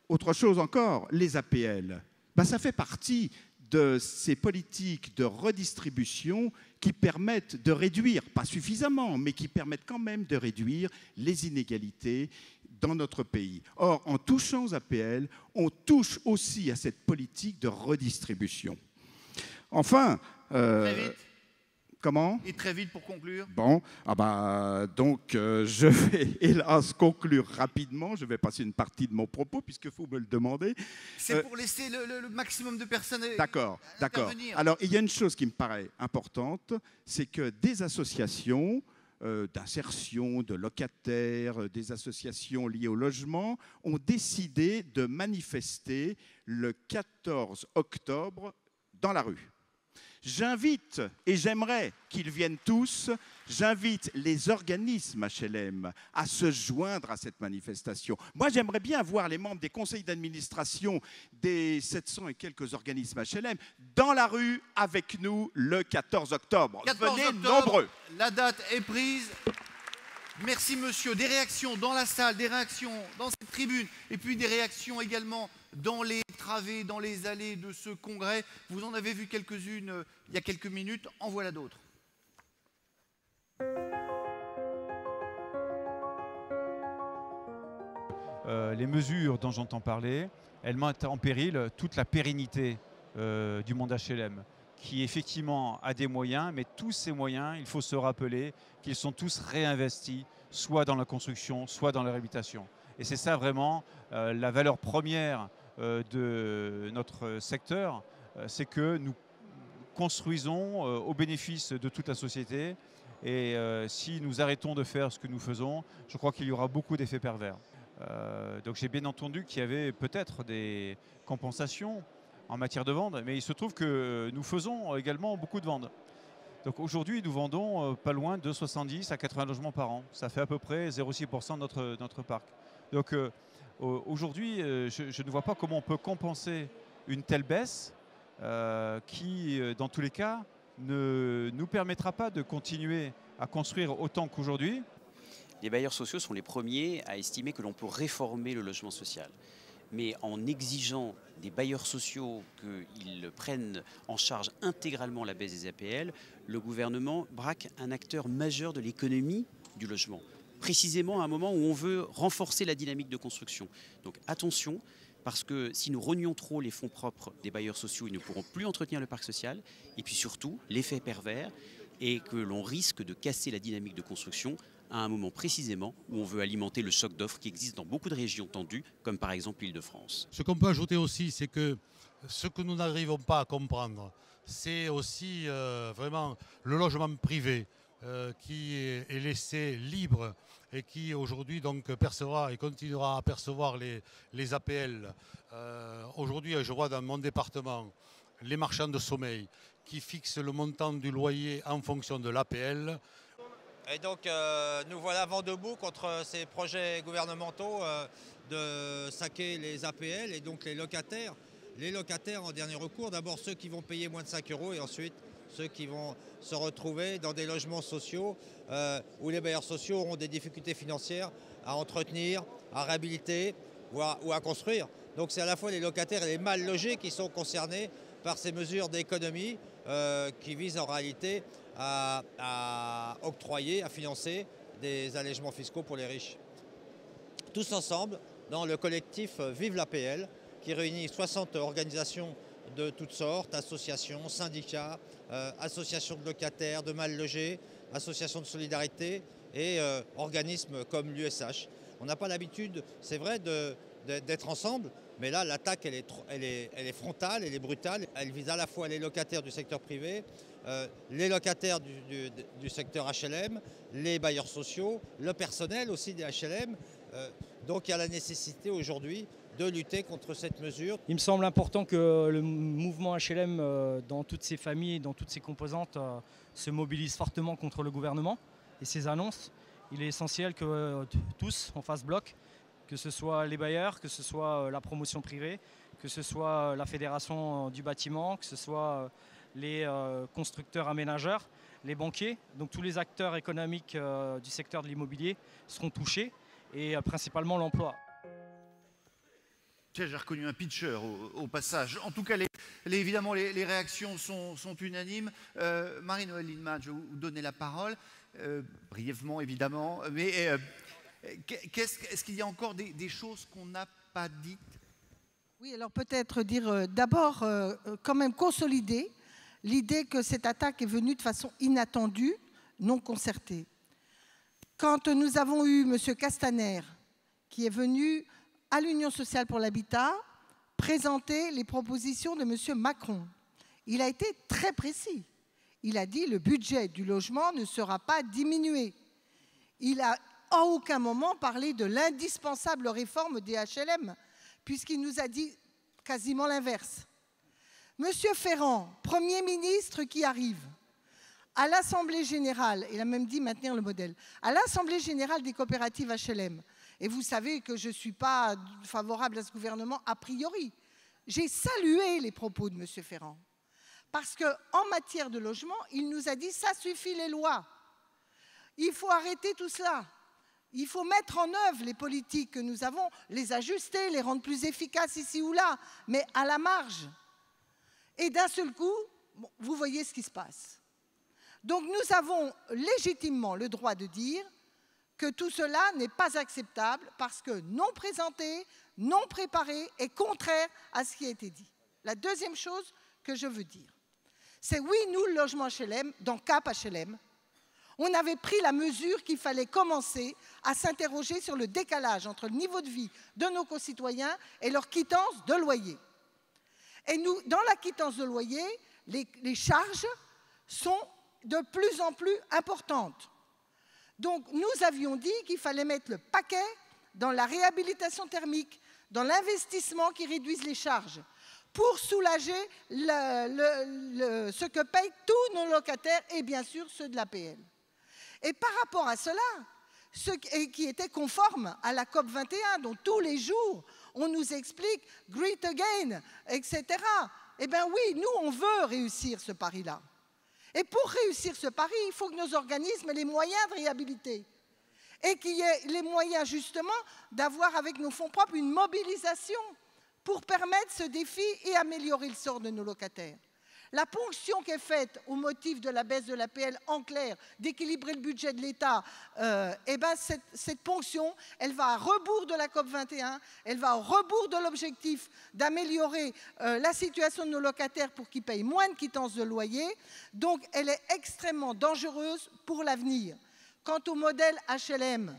autre chose encore, les APL, ça fait partie de ces politiques de redistribution qui permettent de réduire, pas suffisamment, mais qui permettent quand même de réduire les inégalités dans notre pays. Or, en touchant aux APL, on touche aussi à cette politique de redistribution. Enfin... Très vite. Comment? Et très vite pour conclure. Bon, donc je vais hélas conclure rapidement. Je vais passer une partie de mon propos puisque vous me le demandez. C'est pour laisser le maximum de personnes D'accord. Alors, il y a une chose qui me paraît importante, c'est que des associations d'insertion, de locataires, des associations liées au logement ont décidé de manifester le 14 octobre dans la rue. J'invite, et j'aimerais qu'ils viennent tous, j'invite les organismes HLM à se joindre à cette manifestation. Moi, j'aimerais bien voir les membres des conseils d'administration des 700 et quelques organismes HLM dans la rue avec nous le 14 octobre. 14 Venez octobre, nombreux. La date est prise. Merci monsieur. Des réactions dans la salle, des réactions dans cette tribune, et puis des réactions également dans les travées, dans les allées de ce congrès. Vous en avez vu quelques-unes il y a quelques minutes, en voilà d'autres. Les mesures dont j'entends parler, elles mettent en péril toute la pérennité du monde HLM, qui effectivement a des moyens, mais tous ces moyens, il faut se rappeler qu'ils sont tous réinvestis, soit dans la construction, soit dans la réhabilitation. Et c'est ça vraiment la valeur première de notre secteur, c'est que nous construisons au bénéfice de toute la société. Et si nous arrêtons de faire ce que nous faisons, je crois qu'il y aura beaucoup d'effets pervers. Donc j'ai bien entendu qu'il y avait peut-être des compensations en matière de vente, mais il se trouve que nous faisons également beaucoup de ventes. Donc aujourd'hui, nous vendons pas loin de 70 à 80 logements par an. Ça fait à peu près 0,6% de notre parc. Donc aujourd'hui, je ne vois pas comment on peut compenser une telle baisse qui, dans tous les cas, ne nous permettra pas de continuer à construire autant qu'aujourd'hui. Les bailleurs sociaux sont les premiers à estimer que l'on peut réformer le logement social. Mais en exigeant des bailleurs sociaux qu'ils prennent en charge intégralement la baisse des APL, le gouvernement braque un acteur majeur de l'économie du logement. Précisément à un moment où on veut renforcer la dynamique de construction. Donc attention, parce que si nous renions trop les fonds propres des bailleurs sociaux, ils ne pourront plus entretenir le parc social. Et puis surtout, l'effet pervers est que l'on risque de casser la dynamique de construction à un moment précisément où on veut alimenter le choc d'offres qui existe dans beaucoup de régions tendues, comme par exemple l'Île-de-France. Ce qu'on peut ajouter aussi, c'est que ce que nous n'arrivons pas à comprendre, c'est aussi vraiment le logement privé qui est laissé libre et qui aujourd'hui donc percevra et continuera à percevoir les APL. Aujourd'hui, je vois dans mon département les marchands de sommeil qui fixent le montant du loyer en fonction de l'APL. Et donc nous voilà vent debout contre ces projets gouvernementaux de saquer les APL et donc les locataires. Les locataires en dernier recours, d'abord ceux qui vont payer moins de 5 € et ensuite ceux qui vont se retrouver dans des logements sociaux où les bailleurs sociaux auront des difficultés financières à entretenir, à réhabiliter ou à construire. Donc c'est à la fois les locataires et les mal logés qui sont concernés par ces mesures d'économie qui visent en réalité à octroyer, à financer des allègements fiscaux pour les riches. Tous ensemble, dans le collectif Vive l'APL, qui réunit 60 organisations de toutes sortes, associations, syndicats, associations de locataires, de mal logés, associations de solidarité et organismes comme l'USH. On n'a pas l'habitude, c'est vrai, d'être ensemble, mais là, l'attaque, elle est frontale, elle est brutale. Elle vise à la fois les locataires du secteur privé, les locataires du secteur HLM, les bailleurs sociaux, le personnel aussi des HLM. Donc il y a la nécessité aujourd'hui de lutter contre cette mesure. Il me semble important que le mouvement HLM, dans toutes ses familles, dans toutes ses composantes, se mobilise fortement contre le gouvernement et ses annonces. Il est essentiel que tous, on fasse bloc, que ce soit les bailleurs, que ce soit la promotion privée, que ce soit la fédération du bâtiment, que ce soit les constructeurs aménageurs, les banquiers. Donc tous les acteurs économiques du secteur de l'immobilier seront touchés et principalement l'emploi. Tiens, j'ai reconnu un pitcher au passage. En tout cas, évidemment, les réactions sont unanimes. Marie-Noëlle Lienemann, je vais vous donner la parole, brièvement évidemment. Mais est-ce qu'il y a encore des choses qu'on n'a pas dites? Oui, alors peut-être dire d'abord, quand même consolider l'idée que cette attaque est venue de façon inattendue, non concertée. Quand nous avons eu M. Castaner, qui est venu à l'Union sociale pour l'habitat, présenter les propositions de M. Macron. Il a été très précis. Il a dit que le budget du logement ne sera pas diminué. Il n'a à aucun moment parlé de l'indispensable réforme des HLM, puisqu'il nous a dit quasiment l'inverse. M. Ferrand, Premier ministre qui arrive, à l'Assemblée générale, il a même dit maintenir le modèle, à l'Assemblée générale des coopératives HLM, et vous savez que je ne suis pas favorable à ce gouvernement a priori. J'ai salué les propos de M. Ferrand. Parce qu'en matière de logement, il nous a dit « ça suffit les lois ». Il faut arrêter tout cela. Il faut mettre en œuvre les politiques que nous avons, les ajuster, les rendre plus efficaces ici ou là, mais à la marge. Et d'un seul coup, bon, vous voyez ce qui se passe. Donc nous avons légitimement le droit de dire que tout cela n'est pas acceptable parce que non présenté, non préparé et contraire à ce qui a été dit. La deuxième chose que je veux dire, c'est oui, nous, le logement HLM, dans CAP HLM, on avait pris la mesure qu'il fallait commencer à s'interroger sur le décalage entre le niveau de vie de nos concitoyens et leur quittance de loyer. Et nous, dans la quittance de loyer, les charges sont de plus en plus importantes. Donc nous avions dit qu'il fallait mettre le paquet dans la réhabilitation thermique, dans l'investissement qui réduise les charges, pour soulager ce que payent tous nos locataires et bien sûr ceux de l'APL. Et par rapport à cela, qui était conforme à la COP 21, dont tous les jours on nous explique « Great Again », etc. Eh bien oui, nous on veut réussir ce pari-là. Et pour réussir ce pari, il faut que nos organismes aient les moyens de réhabiliter. Et qu'il y ait les moyens justement d'avoir avec nos fonds propres une mobilisation pour permettre ce défi et améliorer le sort de nos locataires. La ponction qui est faite au motif de la baisse de l'APL, en clair, d'équilibrer le budget de l'État, eh ben cette ponction, elle va à rebours de la COP 21, elle va au rebours de l'objectif d'améliorer la situation de nos locataires pour qu'ils payent moins de quittance de loyer. Donc, elle est extrêmement dangereuse pour l'avenir. Quant au modèle HLM,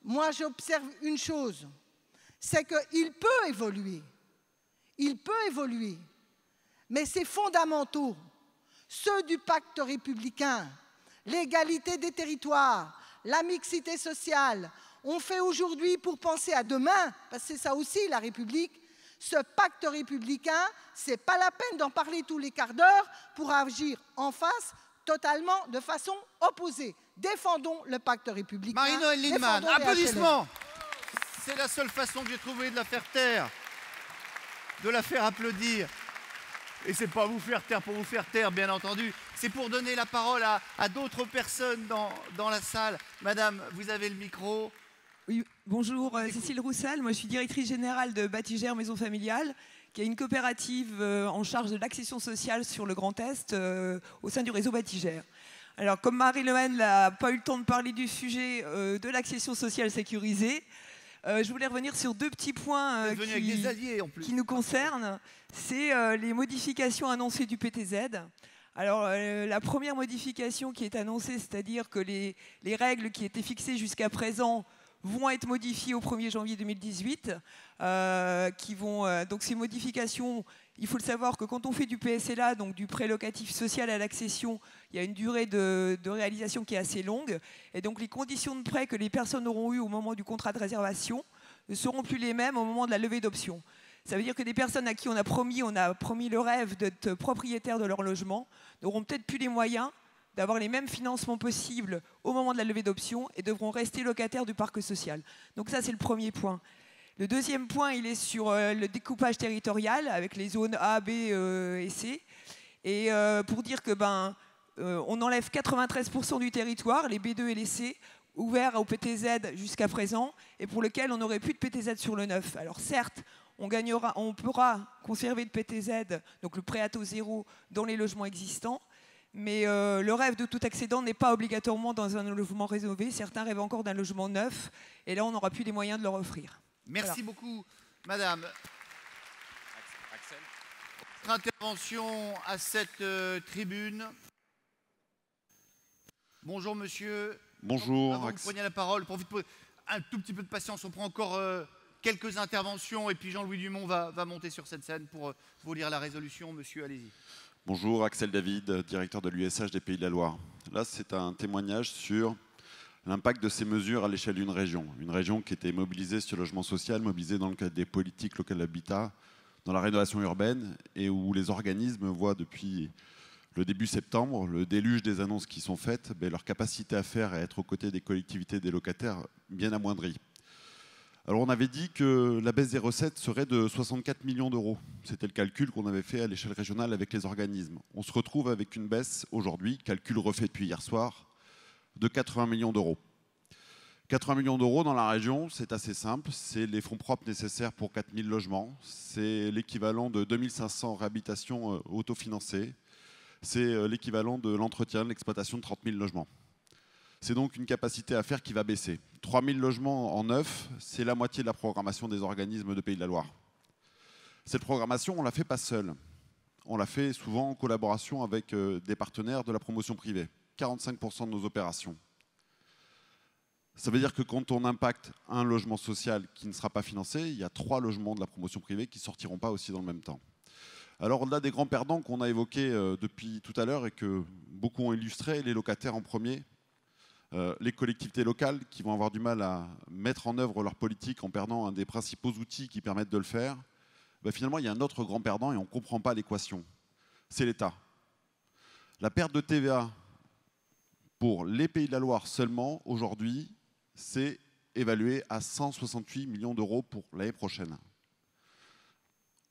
moi, j'observe une chose, c'est qu'il peut évoluer. Il peut évoluer. Mais ces fondamentaux, ceux du pacte républicain, l'égalité des territoires, la mixité sociale, on fait aujourd'hui pour penser à demain, parce que c'est ça aussi la République, ce pacte républicain, ce n'est pas la peine d'en parler tous les quarts d'heure pour agir en face totalement de façon opposée. Défendons le pacte républicain. Marie-Noëlle Lienemann, applaudissements. C'est la seule façon que j'ai trouvé de la faire taire, de la faire applaudir. Et ce n'est pas vous faire taire pour vous faire taire, bien entendu. C'est pour donner la parole à d'autres personnes dans la salle. Madame, vous avez le micro. Oui, bonjour, Cécile Roussel. Moi, je suis directrice générale de Batigère Maison Familiale, qui est une coopérative en charge de l'accession sociale sur le Grand Est au sein du réseau Batigère. Alors, comme Marie Le Pen n'a pas eu le temps de parler du sujet de l'accession sociale sécurisée, je voulais revenir sur deux petits points qui nous concernent. C'est les modifications annoncées du PTZ. Alors, la première modification qui est annoncée, c'est-à-dire que les règles qui étaient fixées jusqu'à présent vont être modifiées au 1er janvier 2018. Donc ces modifications, il faut le savoir que quand on fait du PSLA, donc du prêt locatif social à l'accession, il y a une durée de réalisation qui est assez longue. Et donc les conditions de prêt que les personnes auront eues au moment du contrat de réservation ne seront plus les mêmes au moment de la levée d'option. Ça veut dire que des personnes à qui on a promis le rêve d'être propriétaires de leur logement n'auront peut-être plus les moyens d'avoir les mêmes financements possibles au moment de la levée d'option et devront rester locataires du parc social. Donc ça, c'est le premier point. Le deuxième point, il est sur le découpage territorial avec les zones A, B et C. Et pour dire que on enlève 93% du territoire, les B2 et les C, ouverts au PTZ jusqu'à présent, et pour lequel on n'aurait plus de PTZ sur le neuf. Alors certes, on pourra conserver le PTZ, donc le prêt à taux zéro, dans les logements existants, mais le rêve de tout accédant n'est pas obligatoirement dans un logement rénové. Certains rêvent encore d'un logement neuf, et là, on n'aura plus les moyens de leur offrir. Merci beaucoup, madame. Axel. Votre intervention à cette tribune. Bonjour, monsieur. Bonjour. Avant que vous preniez la parole, profitez pour un tout petit peu de patience. On prend encore quelques interventions et puis Jean-Louis Dumont va monter sur cette scène pour vous lire la résolution. Monsieur, allez-y. Bonjour, Axel David, directeur de l'USH des Pays de la Loire. Là, c'est un témoignage sur l'impact de ces mesures à l'échelle d'une région. Une région qui était mobilisée sur le logement social, mobilisée dans le cadre des politiques locales d'habitat, dans la rénovation urbaine, et où les organismes voient depuis le début septembre le déluge des annonces qui sont faites, leur capacité à faire et à être aux côtés des collectivités, des locataires, bien amoindrie. Alors on avait dit que la baisse des recettes serait de 64 millions d'euros. C'était le calcul qu'on avait fait à l'échelle régionale avec les organismes. On se retrouve avec une baisse aujourd'hui, calcul refait depuis hier soir, de 80 millions d'euros. 80 millions d'euros dans la région, c'est assez simple. C'est les fonds propres nécessaires pour 4000 logements. C'est l'équivalent de 2500 réhabilitations autofinancées. C'est l'équivalent de l'entretien, de l'exploitation de 30 000 logements. C'est donc une capacité à faire qui va baisser. 3 000 logements en neuf, c'est la moitié de la programmation des organismes de Pays de la Loire. Cette programmation, on ne la fait pas seule. On la fait souvent en collaboration avec des partenaires de la promotion privée. 45% de nos opérations. Ça veut dire que quand on impacte un logement social qui ne sera pas financé, il y a 3 logements de la promotion privée qui ne sortiront pas aussi dans le même temps. Alors au-delà des grands perdants qu'on a évoqués depuis tout à l'heure et que beaucoup ont illustré, les locataires en premier, les collectivités locales qui vont avoir du mal à mettre en œuvre leur politique en perdant un des principaux outils qui permettent de le faire, finalement il y a un autre grand perdant et on ne comprend pas l'équation, c'est l'État. La perte de TVA pour les Pays de la Loire seulement, aujourd'hui, c'est évalué à 168 millions d'euros pour l'année prochaine.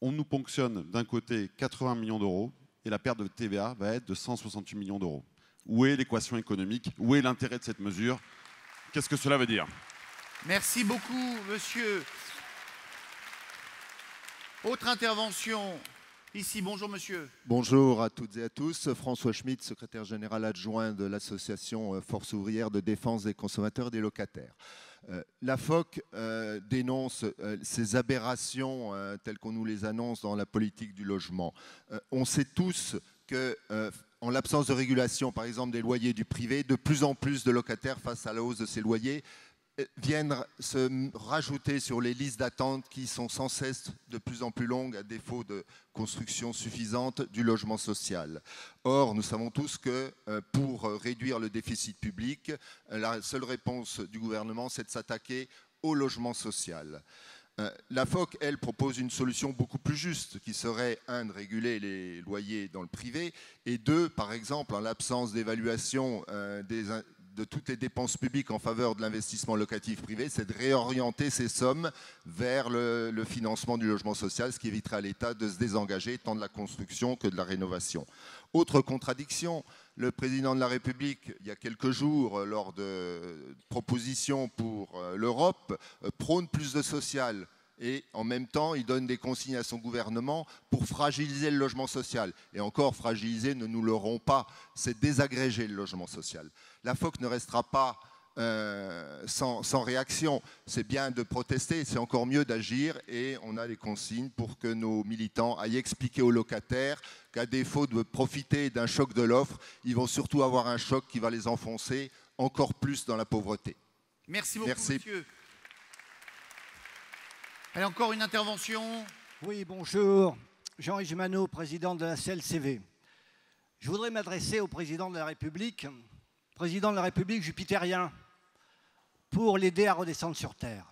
On nous ponctionne d'un côté 80 millions d'euros et la perte de TVA va être de 168 millions d'euros. Où est l'équation économique? Où est l'intérêt de cette mesure? Qu'est-ce que cela veut dire? Merci beaucoup, monsieur. Autre intervention ici. Bonjour, monsieur. Bonjour à toutes et à tous. François Schmitt, secrétaire général adjoint de l'association Force ouvrière de défense des consommateurs et des locataires. La FOC dénonce ces aberrations telles qu'on nous les annonce dans la politique du logement. On sait tous que en l'absence de régulation, par exemple, des loyers du privé, de plus en plus de locataires, face à la hausse de ces loyers, viennent se rajouter sur les listes d'attente qui sont sans cesse de plus en plus longues à défaut de construction suffisante du logement social. Or, nous savons tous que pour réduire le déficit public, la seule réponse du gouvernement, c'est de s'attaquer au logement social. La FOC, elle, propose une solution beaucoup plus juste, qui serait, 1, de réguler les loyers dans le privé, et 2, par exemple, en l'absence d'évaluation de toutes les dépenses publiques en faveur de l'investissement locatif privé, c'est de réorienter ces sommes vers le financement du logement social, ce qui éviterait à l'État de se désengager tant de la construction que de la rénovation. Autre contradiction, le président de la République, il y a quelques jours, lors de propositions pour l'Europe, prône plus de social. Et en même temps, il donne des consignes à son gouvernement pour fragiliser le logement social. Et encore, fragiliser, ne nous l'aurons pas, c'est désagréger le logement social. La FOC ne restera pas sans réaction. C'est bien de protester, c'est encore mieux d'agir. Et on a les consignes pour que nos militants aillent expliquer aux locataires qu'à défaut de profiter d'un choc de l'offre, ils vont surtout avoir un choc qui va les enfoncer encore plus dans la pauvreté. Merci beaucoup, monsieur. Allez, encore une intervention. Oui, bonjour. Jean-Yves Manot, président de la CLCV. Je voudrais m'adresser au président de la République jupitérien, pour l'aider à redescendre sur Terre.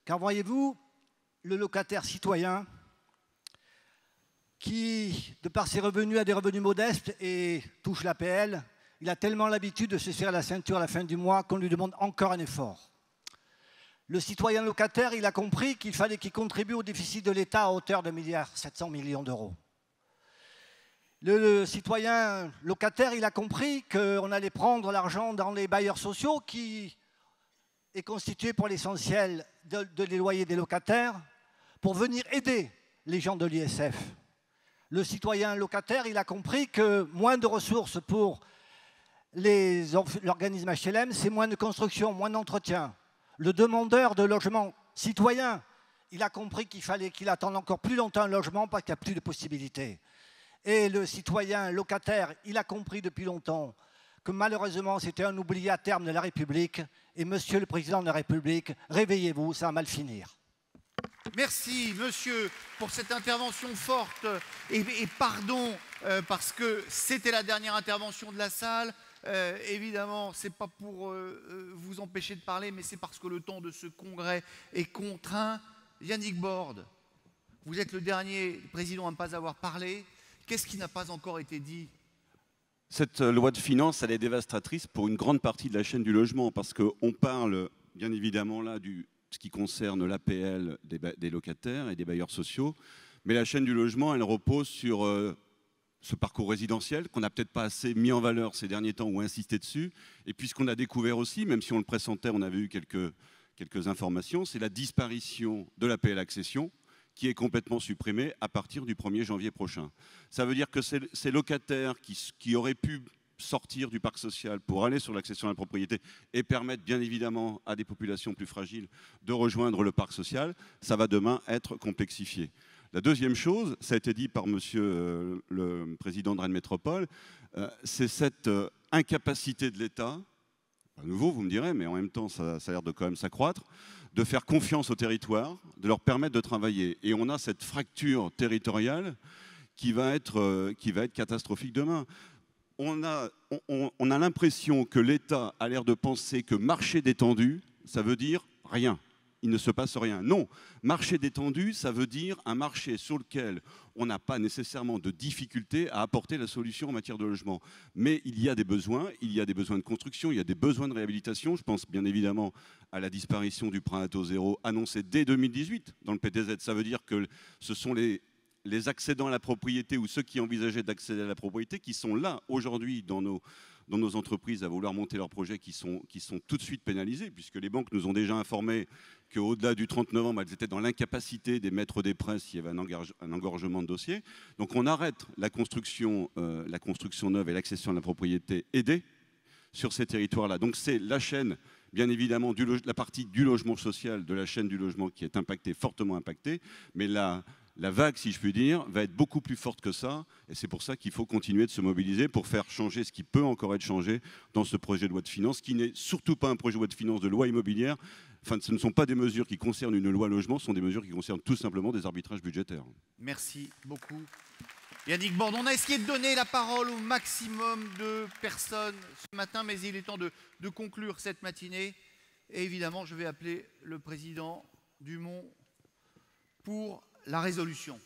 Car voyez-vous, le locataire citoyen qui, de par ses revenus, a des revenus modestes et touche l'APL, il a tellement l'habitude de se serrer la ceinture à la fin du mois qu'on lui demande encore un effort. Le citoyen locataire, il a compris qu'il fallait qu'il contribue au déficit de l'État à hauteur de 1,7 milliard d'euros. Le citoyen locataire, il a compris qu'on allait prendre l'argent dans les bailleurs sociaux qui est constitué pour l'essentiel de les loyers des locataires pour venir aider les gens de l'ISF. Le citoyen locataire, il a compris que moins de ressources pour l'organisme HLM, c'est moins de construction, moins d'entretien. Le demandeur de logement citoyen, il a compris qu'il fallait qu'il attende encore plus longtemps un logement parce qu'il n'y a plus de possibilités. Et le citoyen locataire, il a compris depuis longtemps que malheureusement c'était un oublié à terme de la République. Et monsieur le président de la République, réveillez-vous, ça va mal finir. Merci, monsieur, pour cette intervention forte. Et pardon, parce que c'était la dernière intervention de la salle. Évidemment, ce n'est pas pour vous empêcher de parler, mais c'est parce que le temps de ce congrès est contraint. Yannick Borde, vous êtes le dernier président à ne pas avoir parlé. Qu'est-ce qui n'a pas encore été dit? Cette loi de finances, elle est dévastatrice pour une grande partie de la chaîne du logement, parce qu'on parle bien évidemment là de ce qui concerne l'APL des locataires et des bailleurs sociaux, mais la chaîne du logement, elle repose sur ce parcours résidentiel qu'on n'a peut-être pas assez mis en valeur ces derniers temps ou insisté dessus. Et puis ce qu'on a découvert aussi, même si on le pressentait, on avait eu quelques informations, c'est la disparition de l'APL accession qui est complètement supprimée à partir du 1er janvier prochain. Ça veut dire que ces locataires qui auraient pu sortir du parc social pour aller sur l'accession à la propriété et permettre bien évidemment à des populations plus fragiles de rejoindre le parc social, ça va demain être complexifié. La deuxième chose, ça a été dit par monsieur le président de Rennes Métropole, c'est cette incapacité de l'État, à nouveau vous me direz, mais en même temps ça a l'air de quand même s'accroître, de faire confiance aux territoires, de leur permettre de travailler. Et on a cette fracture territoriale qui va être catastrophique demain. On a l'impression que l'État a l'air de penser que marché détendu, ça veut dire rien. Il ne se passe rien. Non, marché détendu, ça veut dire un marché sur lequel on n'a pas nécessairement de difficulté à apporter la solution en matière de logement. Mais il y a des besoins de construction, il y a des besoins de réhabilitation. Je pense bien évidemment à la disparition du prêt à taux zéro annoncé dès 2018 dans le PTZ. Ça veut dire que ce sont les accédants à la propriété ou ceux qui envisageaient d'accéder à la propriété qui sont là aujourd'hui dans nos entreprises à vouloir monter leurs projets qui sont tout de suite pénalisés, puisque les banques nous ont déjà informé qu'au-delà du 30 novembre, elles étaient dans l'incapacité d'émettre des prêts s'il y avait un engorgement de dossiers. Donc on arrête la construction neuve et l'accession à la propriété aidée sur ces territoires-là. Donc c'est la chaîne, bien évidemment, la partie du logement social, de la chaîne du logement qui est impactée, fortement impactée, mais la vague, si je puis dire, va être beaucoup plus forte que ça. Et c'est pour ça qu'il faut continuer de se mobiliser pour faire changer ce qui peut encore être changé dans ce projet de loi de finances, qui n'est surtout pas un projet de loi de finances de loi immobilière. Enfin, ce ne sont pas des mesures qui concernent une loi logement, ce sont des mesures qui concernent tout simplement des arbitrages budgétaires. Merci beaucoup. Yannick Borde, on a essayé de donner la parole au maximum de personnes ce matin, mais il est temps de conclure cette matinée. Et évidemment, je vais appeler le président Dumont pour la résolution.